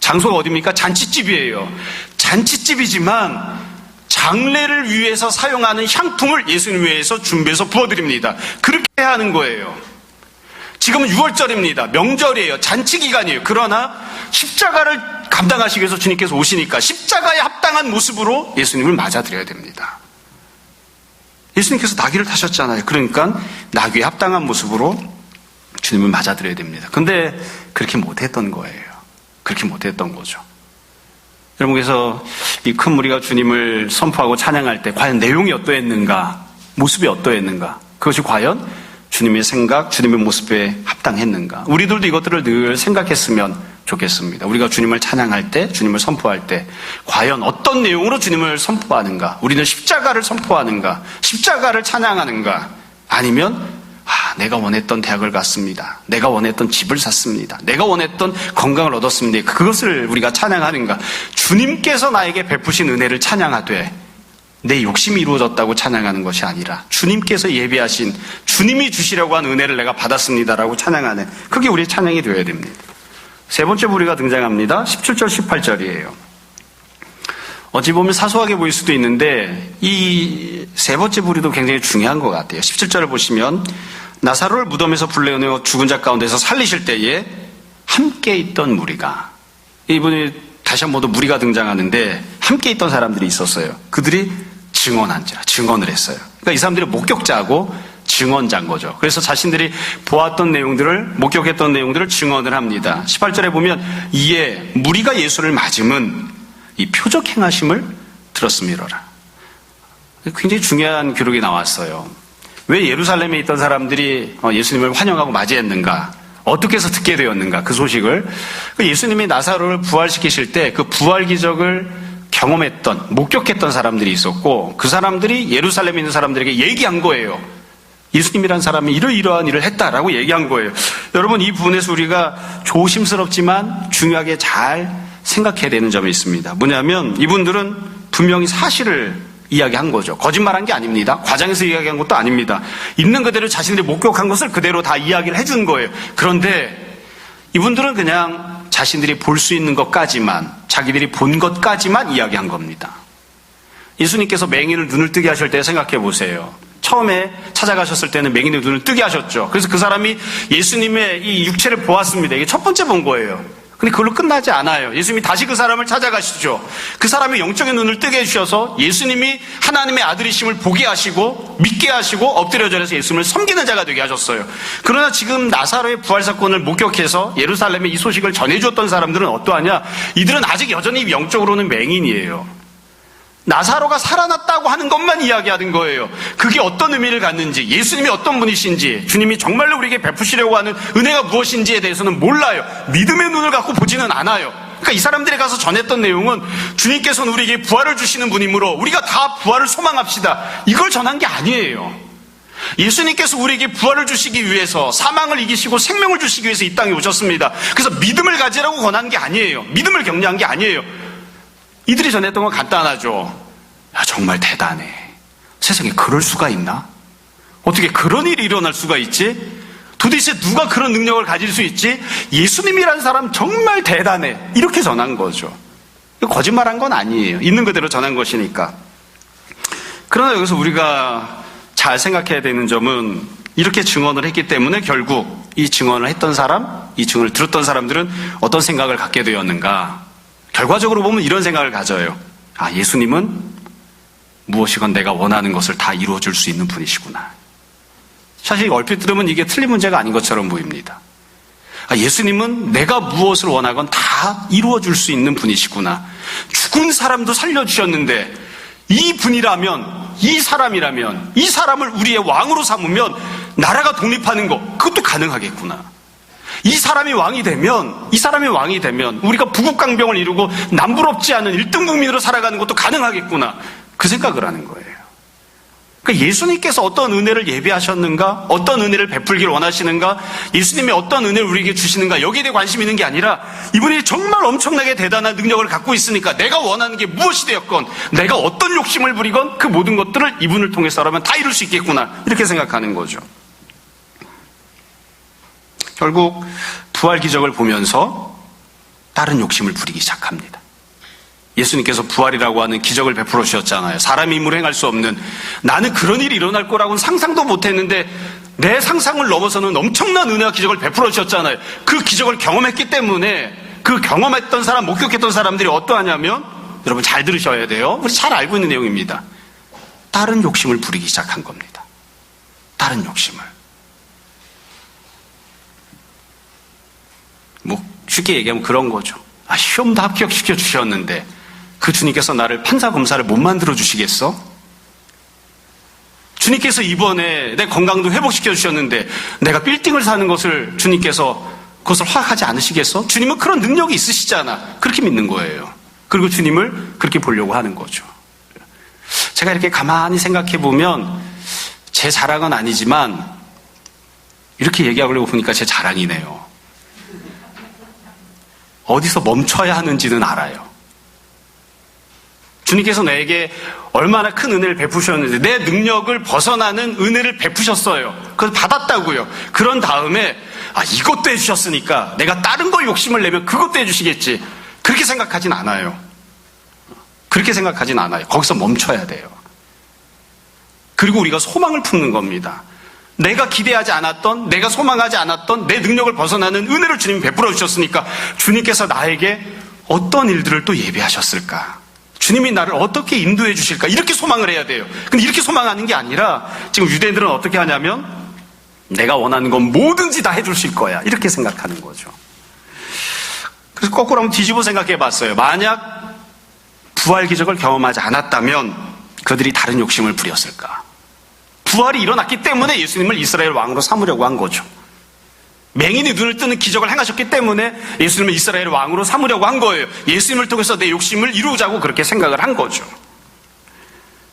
Speaker 2: 장소가 어디입니까? 잔치집이에요. 잔치집이지만 장례를 위해서 사용하는 향품을 예수님 위해서 준비해서 부어드립니다. 그렇게 해야 하는 거예요. 지금은 6월절입니다. 명절이에요. 잔치 기간이에요. 그러나 십자가를 감당하시기 위해서 주님께서 오시니까 십자가에 합당한 모습으로 예수님을 맞아드려야 됩니다. 예수님께서 나귀를 타셨잖아요. 그러니까 나귀에 합당한 모습으로 주님을 맞아드려야 됩니다. 근데 그렇게 못했던 거예요. 그렇게 못했던 거죠. 여러분께서 이 큰 무리가 주님을 선포하고 찬양할 때 과연 내용이 어떠했는가, 모습이 어떠했는가, 그것이 과연 주님의 생각, 주님의 모습에 합당했는가. 우리들도 이것들을 늘 생각했으면 좋겠습니다. 우리가 주님을 찬양할 때, 주님을 선포할 때 과연 어떤 내용으로 주님을 선포하는가. 우리는 십자가를 선포하는가, 십자가를 찬양하는가, 아니면 내가 원했던 대학을 갔습니다. 내가 원했던 집을 샀습니다. 내가 원했던 건강을 얻었습니다. 그것을 우리가 찬양하는가. 주님께서 나에게 베푸신 은혜를 찬양하되 내 욕심이 이루어졌다고 찬양하는 것이 아니라 주님께서 예비하신, 주님이 주시려고 한 은혜를 내가 받았습니다라고 찬양하는, 그게 우리의 찬양이 되어야 됩니다. 세 번째 부류가 등장합니다. 17절 18절이에요. 어찌 보면 사소하게 보일 수도 있는데 이 세 번째 부류도 굉장히 중요한 것 같아요. 17절을 보시면 나사로를 무덤에서 불러내어 죽은 자 가운데서 살리실 때에 함께 있던 무리가, 이분이 다시 한 번 더 무리가 등장하는데 함께 있던 사람들이 있었어요. 그들이 증언을 했어요. 그러니까 이 사람들이 목격자고 증언자인 거죠. 그래서 자신들이 보았던 내용들을, 목격했던 내용들을 증언을 합니다. 18절에 보면 이에 무리가 예수를 맞음은 이 표적 행하심을 들었음이로라. 굉장히 중요한 기록이 나왔어요. 왜 예루살렘에 있던 사람들이 예수님을 환영하고 맞이했는가? 어떻게 해서 듣게 되었는가? 그 소식을. 예수님이 나사로를 부활시키실 때 그 부활 기적을 경험했던, 목격했던 사람들이 있었고 그 사람들이 예루살렘에 있는 사람들에게 얘기한 거예요. 예수님이란 사람이 이러이러한 일을 했다라고 얘기한 거예요. 여러분, 이 부분에서 우리가 조심스럽지만 중요하게 잘 생각해야 되는 점이 있습니다. 뭐냐면 이분들은 분명히 사실을 이야기한 거죠. 거짓말한 게 아닙니다. 과장해서 이야기한 것도 아닙니다. 있는 그대로 자신들이 목격한 것을 그대로 다 이야기를 해준 거예요. 그런데 이분들은 그냥 자신들이 볼 수 있는 것까지만, 자기들이 본 것까지만 이야기한 겁니다. 예수님께서 맹인을 눈을 뜨게 하실 때 생각해 보세요. 처음에 찾아가셨을 때는 맹인의 눈을 뜨게 하셨죠. 그래서 그 사람이 예수님의 이 육체를 보았습니다. 이게 첫 번째 본 거예요. 근데 그걸로 끝나지 않아요. 예수님이 다시 그 사람을 찾아가시죠. 그 사람의 영적인 눈을 뜨게 해주셔서 예수님이 하나님의 아들이심을 보게 하시고 믿게 하시고 엎드려 절해서 예수님을 섬기는 자가 되게 하셨어요. 그러나 지금 나사로의 부활 사건을 목격해서 예루살렘에 이 소식을 전해주었던 사람들은 어떠하냐? 이들은 아직 여전히 영적으로는 맹인이에요. 나사로가 살아났다고 하는 것만 이야기하는 거예요. 그게 어떤 의미를 갖는지, 예수님이 어떤 분이신지, 주님이 정말로 우리에게 베푸시려고 하는 은혜가 무엇인지에 대해서는 몰라요. 믿음의 눈을 갖고 보지는 않아요. 그러니까 이 사람들이 가서 전했던 내용은 주님께서는 우리에게 부활을 주시는 분이므로 우리가 다 부활을 소망합시다. 이걸 전한 게 아니에요. 예수님께서 우리에게 부활을 주시기 위해서 사망을 이기시고 생명을 주시기 위해서 이 땅에 오셨습니다. 그래서 믿음을 가지라고 권한 게 아니에요. 믿음을 격려한 게 아니에요. 이들이 전했던 건 간단하죠. 야, 정말 대단해. 세상에 그럴 수가 있나? 어떻게 그런 일이 일어날 수가 있지? 도대체 누가 그런 능력을 가질 수 있지? 예수님이라는 사람 정말 대단해. 이렇게 전한 거죠. 거짓말한 건 아니에요. 있는 그대로 전한 것이니까. 그러나 여기서 우리가 잘 생각해야 되는 점은 이렇게 증언을 했기 때문에 결국 이 증언을 했던 사람, 이 증언을 들었던 사람들은 어떤 생각을 갖게 되었는가? 결과적으로 보면 이런 생각을 가져요. 아, 예수님은 무엇이건 내가 원하는 것을 다 이루어줄 수 있는 분이시구나. 사실 얼핏 들으면 이게 틀린 문제가 아닌 것처럼 보입니다. 아, 예수님은 내가 무엇을 원하건 다 이루어줄 수 있는 분이시구나. 죽은 사람도 살려주셨는데 이 분이라면, 이 사람이라면, 이 사람을 우리의 왕으로 삼으면 나라가 독립하는 것, 그것도 가능하겠구나. 이 사람이 왕이 되면 우리가 부국강병을 이루고 남부럽지 않은 1등 국민으로 살아가는 것도 가능하겠구나. 그 생각을 하는 거예요. 그러니까 예수님께서 어떤 은혜를 예비하셨는가, 어떤 은혜를 베풀기를 원하시는가, 예수님이 어떤 은혜를 우리에게 주시는가, 여기에 대해 관심이 있는 게 아니라 이분이 정말 엄청나게 대단한 능력을 갖고 있으니까 내가 원하는 게 무엇이 되었건, 내가 어떤 욕심을 부리건 그 모든 것들을 이분을 통해서라면 다 이룰 수 있겠구나, 이렇게 생각하는 거죠. 결국 부활 기적을 보면서 다른 욕심을 부리기 시작합니다. 예수님께서 부활이라고 하는 기적을 베풀어 주셨잖아요. 사람의 힘으로 행할 수 없는, 나는 그런 일이 일어날 거라고는 상상도 못했는데 내 상상을 넘어서는 엄청난 은혜와 기적을 베풀어 주셨잖아요. 그 기적을 경험했기 때문에 그 경험했던 사람, 목격했던 사람들이 어떠하냐면, 여러분 잘 들으셔야 돼요. 우리 잘 알고 있는 내용입니다. 다른 욕심을 부리기 시작한 겁니다. 다른 욕심을. 뭐 쉽게 얘기하면 그런 거죠. 아, 시험도 합격시켜 주셨는데 그 주님께서 나를 판사 검사를 못 만들어 주시겠어? 주님께서 이번에 내 건강도 회복시켜 주셨는데 내가 빌딩을 사는 것을 주님께서 그것을 허락하지 않으시겠어? 주님은 그런 능력이 있으시잖아. 그렇게 믿는 거예요. 그리고 주님을 그렇게 보려고 하는 거죠. 제가 이렇게 가만히 생각해 보면 제 자랑은 아니지만 이렇게 얘기하려고 보니까 제 자랑이네요. 어디서 멈춰야 하는지는 알아요. 주님께서 내게 얼마나 큰 은혜를 베푸셨는지, 내 능력을 벗어나는 은혜를 베푸셨어요. 그래서 받았다고요. 그런 다음에 아, 이것도 해주셨으니까 내가 다른 걸 욕심을 내면 그것도 해주시겠지. 그렇게 생각하진 않아요. 그렇게 생각하진 않아요. 거기서 멈춰야 돼요. 그리고 우리가 소망을 품는 겁니다. 내가 기대하지 않았던, 내가 소망하지 않았던 내 능력을 벗어나는 은혜를 주님이 베풀어 주셨으니까 주님께서 나에게 어떤 일들을 또 예비하셨을까? 주님이 나를 어떻게 인도해 주실까? 이렇게 소망을 해야 돼요. 근데 이렇게 소망하는 게 아니라 지금 유대인들은 어떻게 하냐면 내가 원하는 건 뭐든지 다 해주실 거야. 이렇게 생각하는 거죠. 그래서 거꾸로 한번 뒤집어 생각해 봤어요. 만약 부활 기적을 경험하지 않았다면 그들이 다른 욕심을 부렸을까? 부활이 일어났기 때문에 예수님을 이스라엘 왕으로 삼으려고 한 거죠. 맹인이 눈을 뜨는 기적을 행하셨기 때문에 예수님을 이스라엘 왕으로 삼으려고 한 거예요. 예수님을 통해서 내 욕심을 이루자고 그렇게 생각을 한 거죠.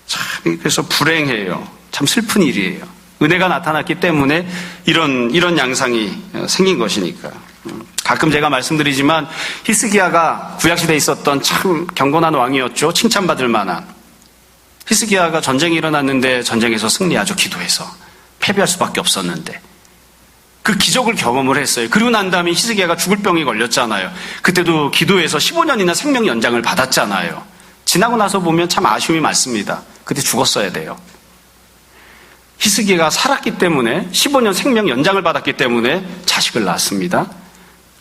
Speaker 2: 참, 그래서 불행해요. 참 슬픈 일이에요. 은혜가 나타났기 때문에 이런 양상이 생긴 것이니까. 가끔 제가 말씀드리지만 히스기야가 구약시대에 있었던 참 경건한 왕이었죠. 칭찬받을 만한. 히스기야가 전쟁이 일어났는데 전쟁에서 승리하죠. 기도해서. 패배할 수밖에 없었는데. 그 기적을 경험을 했어요. 그리고 난 다음에 히스기야가 죽을 병이 걸렸잖아요. 그때도 기도해서 15년이나 생명 연장을 받았잖아요. 지나고 나서 보면 참 아쉬움이 많습니다. 그때 죽었어야 돼요. 히스기야가 살았기 때문에 15년 생명 연장을 받았기 때문에 자식을 낳았습니다.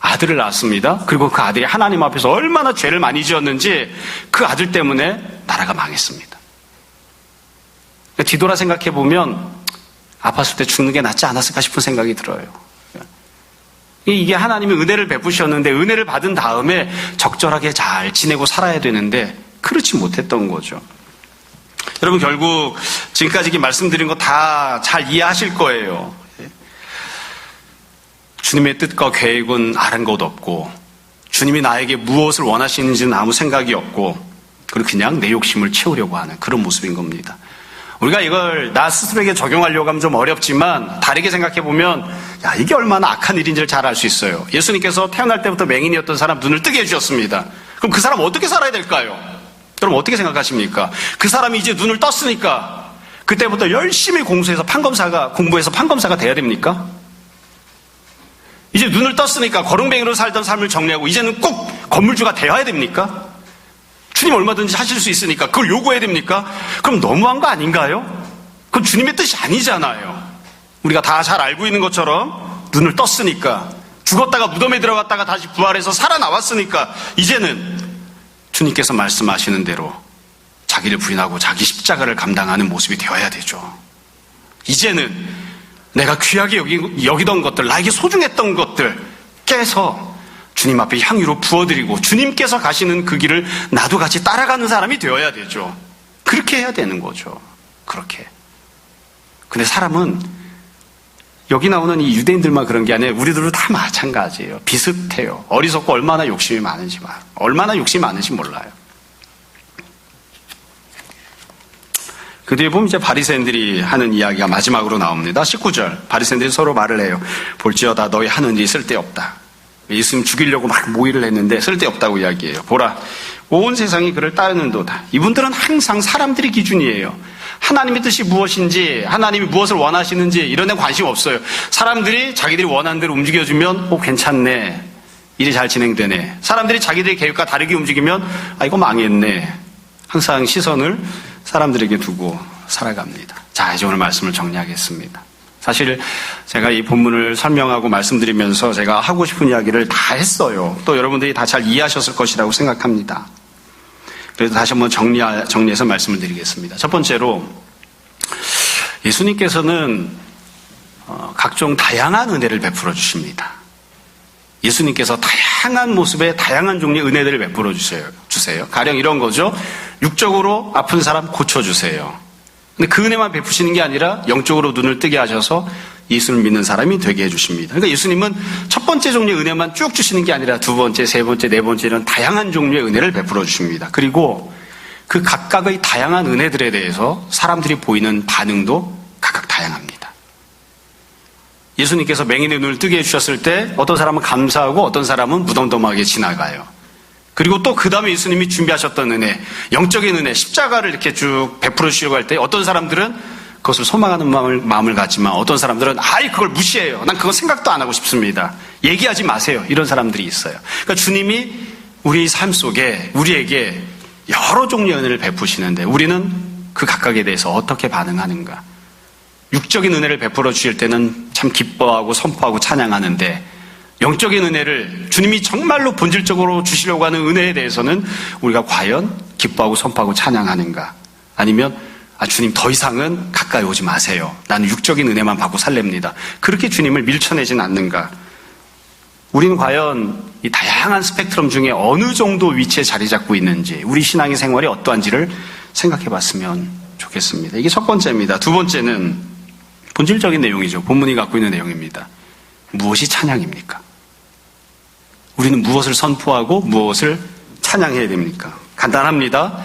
Speaker 2: 아들을 낳았습니다. 그리고 그 아들이 하나님 앞에서 얼마나 죄를 많이 지었는지 그 아들 때문에 나라가 망했습니다. 뒤돌아 생각해 보면 아팠을 때 죽는 게 낫지 않았을까 싶은 생각이 들어요. 이게 하나님이 은혜를 베푸셨는데 은혜를 받은 다음에 적절하게 잘 지내고 살아야 되는데 그렇지 못했던 거죠. 여러분 결국 지금까지 말씀드린 거 다 잘 이해하실 거예요. 주님의 뜻과 계획은 아는 것 없고 주님이 나에게 무엇을 원하시는지는 아무 생각이 없고 그리고 그냥 내 욕심을 채우려고 하는 그런 모습인 겁니다. 우리가 이걸 나 스스로에게 적용하려고 하면 좀 어렵지만 다르게 생각해 보면 야 이게 얼마나 악한 일인지를 잘 알 수 있어요. 예수님께서 태어날 때부터 맹인이었던 사람 눈을 뜨게 해주셨습니다. 그럼 그 사람 어떻게 살아야 될까요? 여러분 어떻게 생각하십니까? 그 사람이 이제 눈을 떴으니까 그때부터 열심히 공부해서 판검사가 돼야 됩니까? 이제 눈을 떴으니까 거렁뱅이로 살던 삶을 정리하고 이제는 꼭 건물주가 되어야 됩니까? 주님 얼마든지 하실 수 있으니까 그걸 요구해야 됩니까? 그럼 너무한 거 아닌가요? 그건 주님의 뜻이 아니잖아요. 우리가 다 잘 알고 있는 것처럼 눈을 떴으니까 죽었다가 무덤에 들어갔다가 다시 부활해서 살아나왔으니까 이제는 주님께서 말씀하시는 대로 자기를 부인하고 자기 십자가를 감당하는 모습이 되어야 되죠. 이제는 내가 귀하게 여기던 것들, 나에게 소중했던 것들 깨서 주님 앞에 향유로 부어드리고 주님께서 가시는 그 길을 나도 같이 따라가는 사람이 되어야 되죠. 그렇게 해야 되는 거죠. 그렇게. 근데 사람은 여기 나오는 이 유대인들만 그런 게 아니라 우리들도 다 마찬가지예요. 비슷해요. 어리석고 얼마나 욕심이 많은지 몰라요. 그 뒤에 보면 이제 바리새인들이 하는 이야기가 마지막으로 나옵니다. 19절. 바리새인들이 서로 말을 해요. 볼지어다 너희 하는 일이 쓸데없다. 예수님 죽이려고 막 모의를 했는데 쓸데없다고 이야기해요. 보라, 온 세상이 그를 따르는도다. 이분들은 항상 사람들의 기준이에요. 하나님의 뜻이 무엇인지, 하나님이 무엇을 원하시는지 이런 데 관심 없어요. 사람들이 자기들이 원하는 대로 움직여주면 괜찮네. 일이 잘 진행되네. 사람들이 자기들의 계획과 다르게 움직이면 이거 망했네. 항상 시선을 사람들에게 두고 살아갑니다. 자, 이제 오늘 말씀을 정리하겠습니다. 사실 제가 이 본문을 설명하고 말씀드리면서 제가 하고 싶은 이야기를 다 했어요. 또 여러분들이 다 잘 이해하셨을 것이라고 생각합니다. 그래서 다시 한번 정리해서 말씀을 드리겠습니다. 첫 번째로 예수님께서는 각종 다양한 은혜를 베풀어 주십니다. 예수님께서 다양한 모습의 다양한 종류의 은혜들을 베풀어 주세요. 가령 이런 거죠. 육적으로 아픈 사람 고쳐주세요. 근데 그 은혜만 베푸시는 게 아니라 영적으로 눈을 뜨게 하셔서 예수를 믿는 사람이 되게 해주십니다. 그러니까 예수님은 첫 번째 종류의 은혜만 쭉 주시는 게 아니라 두 번째, 세 번째, 네 번째 이런 다양한 종류의 은혜를 베풀어 주십니다. 그리고 그 각각의 다양한 은혜들에 대해서 사람들이 보이는 반응도 각각 다양합니다. 예수님께서 맹인의 눈을 뜨게 해주셨을 때 어떤 사람은 감사하고 어떤 사람은 무덤덤하게 지나가요. 그리고 또 그 다음에 예수님이 준비하셨던 은혜, 영적인 은혜, 십자가를 이렇게 쭉 베풀어 주시려고 할 때 어떤 사람들은 그것을 소망하는 마음을 갖지만 어떤 사람들은 그걸 무시해요. 난 그건 생각도 안 하고 싶습니다. 얘기하지 마세요. 이런 사람들이 있어요. 그러니까 주님이 우리 삶 속에 우리에게 여러 종류의 은혜를 베푸시는데 우리는 그 각각에 대해서 어떻게 반응하는가. 육적인 은혜를 베풀어 주실 때는 참 기뻐하고 선포하고 찬양하는데 영적인 은혜를 주님이 정말로 본질적으로 주시려고 하는 은혜에 대해서는 우리가 과연 기뻐하고 선포하고 찬양하는가. 아니면 주님 더 이상은 가까이 오지 마세요. 나는 육적인 은혜만 받고 살렵니다. 그렇게 주님을 밀쳐내진 않는가. 우리는 과연 이 다양한 스펙트럼 중에 어느 정도 위치에 자리 잡고 있는지 우리 신앙의 생활이 어떠한지를 생각해 봤으면 좋겠습니다. 이게 첫 번째입니다. 두 번째는 본질적인 내용이죠. 본문이 갖고 있는 내용입니다. 무엇이 찬양입니까? 우리는 무엇을 선포하고 무엇을 찬양해야 됩니까? 간단합니다.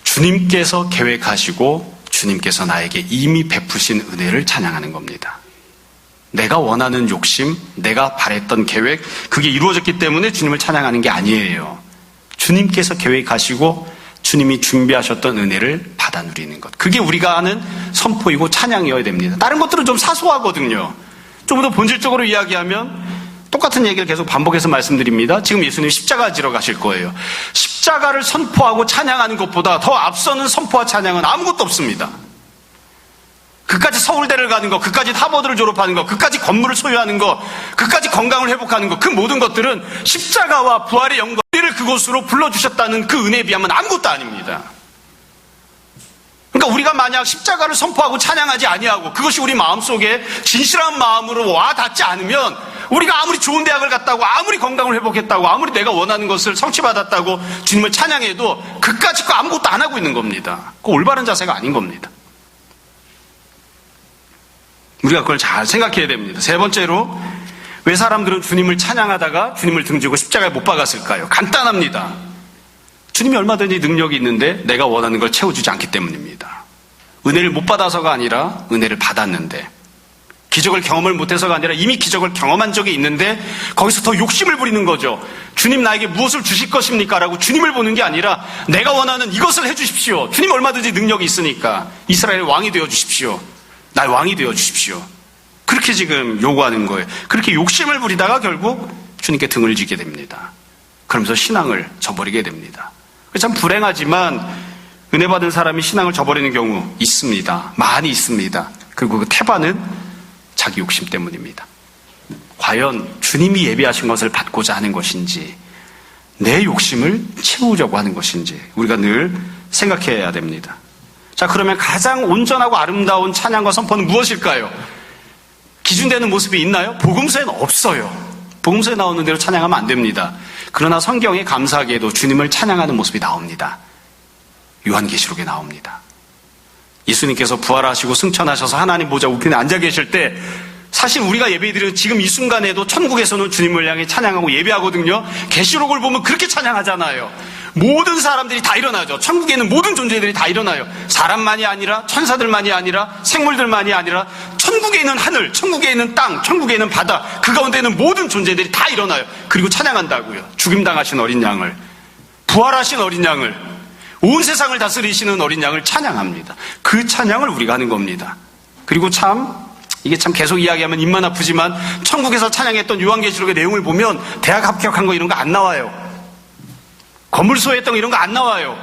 Speaker 2: 주님께서 계획하시고 주님께서 나에게 이미 베푸신 은혜를 찬양하는 겁니다. 내가 원하는 욕심, 내가 바랬던 계획, 그게 이루어졌기 때문에 주님을 찬양하는 게 아니에요. 주님께서 계획하시고 주님이 준비하셨던 은혜를 받아 누리는 것. 그게 우리가 하는 선포이고 찬양이어야 됩니다. 다른 것들은 좀 사소하거든요. 좀 더 본질적으로 이야기하면 똑같은 얘기를 계속 반복해서 말씀드립니다. 지금 예수님 십자가 지러 가실 거예요. 십자가를 선포하고 찬양하는 것보다 더 앞서는 선포와 찬양은 아무것도 없습니다. 그까지 서울대를 가는 거, 그까지 하버드를 졸업하는 거, 그까지 건물을 소유하는 거, 그까지 건강을 회복하는 거, 그 모든 것들은 십자가와 부활의 영광, 우리를 그곳으로 불러주셨다는 그 은혜에 비하면 아무것도 아닙니다. 그러니까 우리가 만약 십자가를 선포하고 찬양하지 아니하고 그것이 우리 마음속에 진실한 마음으로 와 닿지 않으면 우리가 아무리 좋은 대학을 갔다고 아무리 건강을 회복했다고 아무리 내가 원하는 것을 성취받았다고 주님을 찬양해도 그까짓 거 아무것도 안 하고 있는 겁니다. 그 올바른 자세가 아닌 겁니다. 우리가 그걸 잘 생각해야 됩니다. 세 번째로, 왜 사람들은 주님을 찬양하다가 주님을 등지고 십자가에 못 박았을까요? 간단합니다. 주님이 얼마든지 능력이 있는데 내가 원하는 걸 채워주지 않기 때문입니다. 은혜를 못 받아서가 아니라 은혜를 받았는데, 기적을 경험을 못해서가 아니라 이미 기적을 경험한 적이 있는데 거기서 더 욕심을 부리는 거죠. 주님 나에게 무엇을 주실 것입니까? 라고 주님을 보는 게 아니라 내가 원하는 이것을 해주십시오. 주님 얼마든지 능력이 있으니까 이스라엘 왕이 되어주십시오. 날 왕이 되어주십시오. 그렇게 지금 요구하는 거예요. 그렇게 욕심을 부리다가 결국 주님께 등을 지게 됩니다. 그러면서 신앙을 저버리게 됩니다. 참 불행하지만 은혜 받은 사람이 신앙을 저버리는 경우 있습니다. 많이 있습니다. 그리고 그 태반은 자기 욕심 때문입니다. 과연 주님이 예비하신 것을 받고자 하는 것인지 내 욕심을 채우려고 하는 것인지 우리가 늘 생각해야 됩니다. 자, 그러면 가장 온전하고 아름다운 찬양과 선포는 무엇일까요? 기준되는 모습이 있나요? 복음서에는 없어요. 복음서에 나오는 대로 찬양하면 안 됩니다. 그러나 성경에 감사하게도 주님을 찬양하는 모습이 나옵니다. 요한계시록에 나옵니다. 예수님께서 부활하시고 승천하셔서 하나님 보좌 우편에 앉아 계실 때 사실 우리가 예배드리는 지금 이 순간에도 천국에서는 주님을 향해 찬양하고 예배하거든요. 계시록을 보면 그렇게 찬양하잖아요. 모든 사람들이 다 일어나죠. 천국에 있는 모든 존재들이 다 일어나요. 사람만이 아니라 천사들만이 아니라 생물들만이 아니라 천국에 있는 하늘, 천국에 있는 땅, 천국에 있는 바다, 그 가운데 있는 모든 존재들이 다 일어나요. 그리고 찬양한다고요. 죽임당하신 어린 양을, 부활하신 어린 양을, 온 세상을 다스리시는 어린 양을 찬양합니다. 그 찬양을 우리가 하는 겁니다. 그리고 이게 참 계속 이야기하면 입만 아프지만 천국에서 찬양했던 요한계시록의 내용을 보면 대학 합격한 거 이런 거 안 나와요. 건물 소유했던 거 이런 거 안 나와요.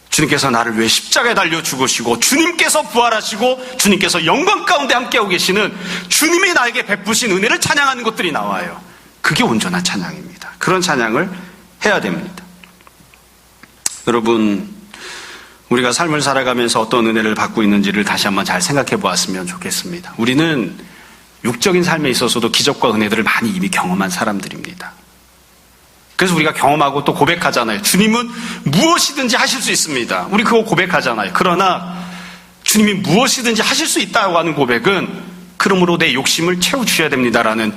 Speaker 2: 주님께서 나를 위해 십자가에 달려 죽으시고 주님께서 부활하시고 주님께서 영광 가운데 함께하고 계시는 주님이 나에게 베푸신 은혜를 찬양하는 것들이 나와요. 그게 온전한 찬양입니다. 그런 찬양을 해야 됩니다. 여러분, 우리가 삶을 살아가면서 어떤 은혜를 받고 있는지를 다시 한번 잘 생각해 보았으면 좋겠습니다. 우리는 육적인 삶에 있어서도 기적과 은혜들을 많이 이미 경험한 사람들입니다. 그래서 우리가 경험하고 또 고백하잖아요. 주님은 무엇이든지 하실 수 있습니다. 우리 그거 고백하잖아요. 그러나 주님이 무엇이든지 하실 수 있다고 하는 고백은 그러므로 내 욕심을 채워주셔야 됩니다라는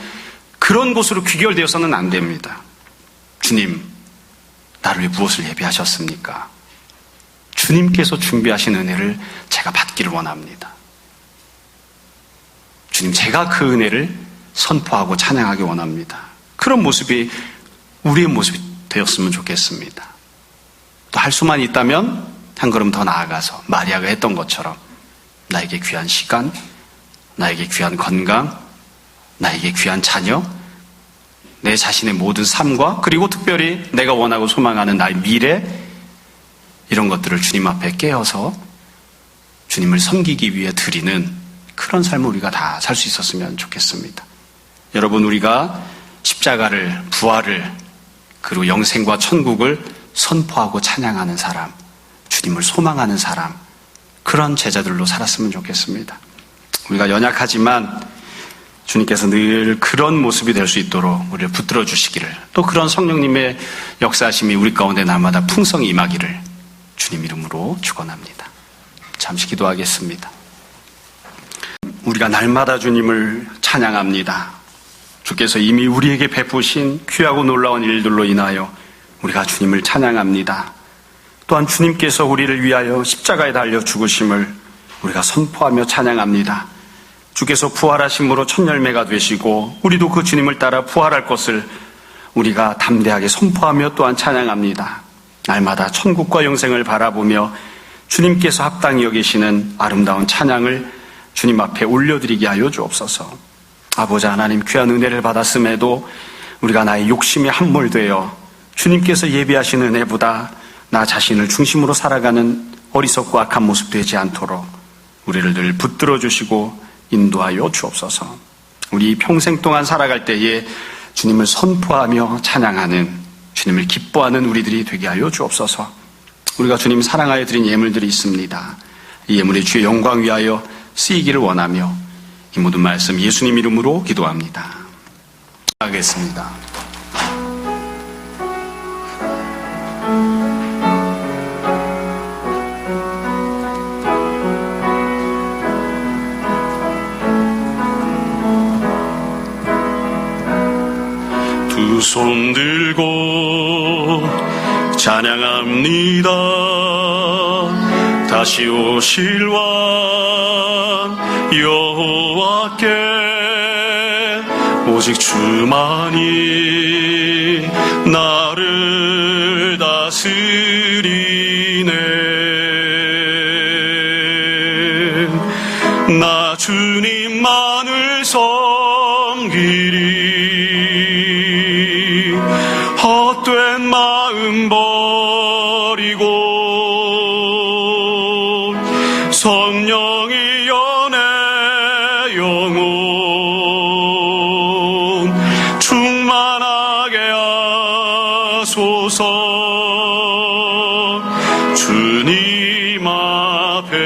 Speaker 2: 그런 곳으로 귀결되어서는 안 됩니다. 주님, 나를 위해 무엇을 예비하셨습니까? 주님께서 준비하신 은혜를 제가 받기를 원합니다. 주님, 제가 그 은혜를 선포하고 찬양하기 원합니다. 그런 모습이 우리의 모습이 되었으면 좋겠습니다. 또 할 수만 있다면 한 걸음 더 나아가서 마리아가 했던 것처럼 나에게 귀한 시간, 나에게 귀한 건강, 나에게 귀한 자녀, 내 자신의 모든 삶과 그리고 특별히 내가 원하고 소망하는 나의 미래, 이런 것들을 주님 앞에 깨어서 주님을 섬기기 위해 드리는 그런 삶을 우리가 다 살 수 있었으면 좋겠습니다. 여러분, 우리가 십자가를, 부활을, 그리고 영생과 천국을 선포하고 찬양하는 사람, 주님을 소망하는 사람, 그런 제자들로 살았으면 좋겠습니다. 우리가 연약하지만 주님께서 늘 그런 모습이 될 수 있도록 우리를 붙들어 주시기를, 또 그런 성령님의 역사하심이 우리 가운데 날마다 풍성히 임하기를 주님 이름으로 축원합니다. 잠시 기도하겠습니다. 우리가 날마다 주님을 찬양합니다. 주께서 이미 우리에게 베푸신 귀하고 놀라운 일들로 인하여 우리가 주님을 찬양합니다. 또한 주님께서 우리를 위하여 십자가에 달려 죽으심을 우리가 선포하며 찬양합니다. 주께서 부활하심으로 첫 열매가 되시고 우리도 그 주님을 따라 부활할 것을 우리가 담대하게 선포하며 또한 찬양합니다. 날마다 천국과 영생을 바라보며 주님께서 합당히 여기시는 아름다운 찬양을 주님 앞에 올려드리게 하여 주옵소서. 아버지 하나님, 귀한 은혜를 받았음에도 우리가 나의 욕심에 함몰되어 주님께서 예비하신 은혜보다 나 자신을 중심으로 살아가는 어리석고 악한 모습 되지 않도록 우리를 늘 붙들어 주시고 인도하여 주옵소서. 우리 평생 동안 살아갈 때에 주님을 선포하며 찬양하는, 주님을 기뻐하는 우리들이 되게 하여 주옵소서. 우리가 주님 사랑하여 드린 예물들이 있습니다. 이 예물이 주의 영광 위하여 쓰이기를 원하며 이 모든 말씀 예수님 이름으로 기도합니다. 하겠습니다. 두 손 들고 찬양합니다. 다시 오실 왕 여호와께 오직 주만이 나를 다스리네. 나 주님만을 섬기리. 헛된 마음 버리고 성령이 연애 영혼 충만하게 하소서. 주님 앞에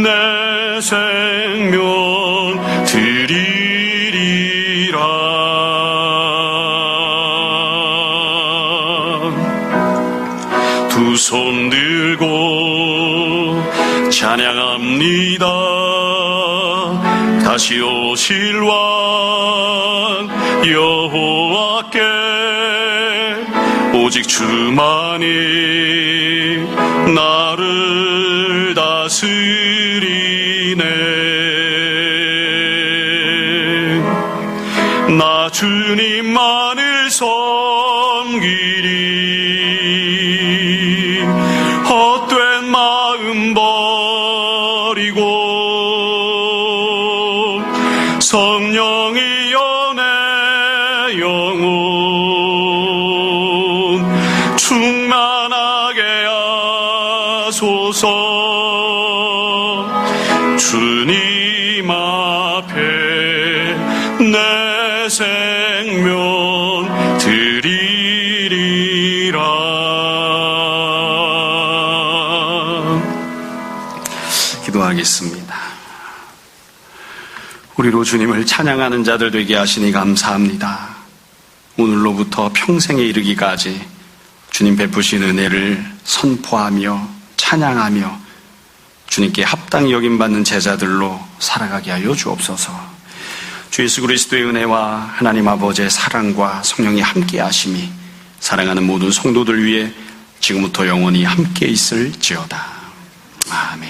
Speaker 2: 내 생명 드리리라. 두 손 들고 찬양합니다. 다시 오실 왕 여호와께 오직 주만이 나를 다스리네. 나 주님만을 섬기리. 헛된 마음 버리고 성령이 연애 영혼 충만하게 하소서. 주님 앞에 내 생명 드리리라. 기도하겠습니다. 우리로 주님을 찬양하는 자들 되게 하시니 감사합니다. 오늘로부터 평생에 이르기까지 주님 베푸신 은혜를 선포하며 찬양하며 주님께 합당히 여김받는 제자들로 살아가게 하여 주옵소서. 주 예수 그리스도의 은혜와 하나님 아버지의 사랑과 성령이 함께 하심이 사랑하는 모든 성도들 위해 지금부터 영원히 함께 있을지어다. 아멘.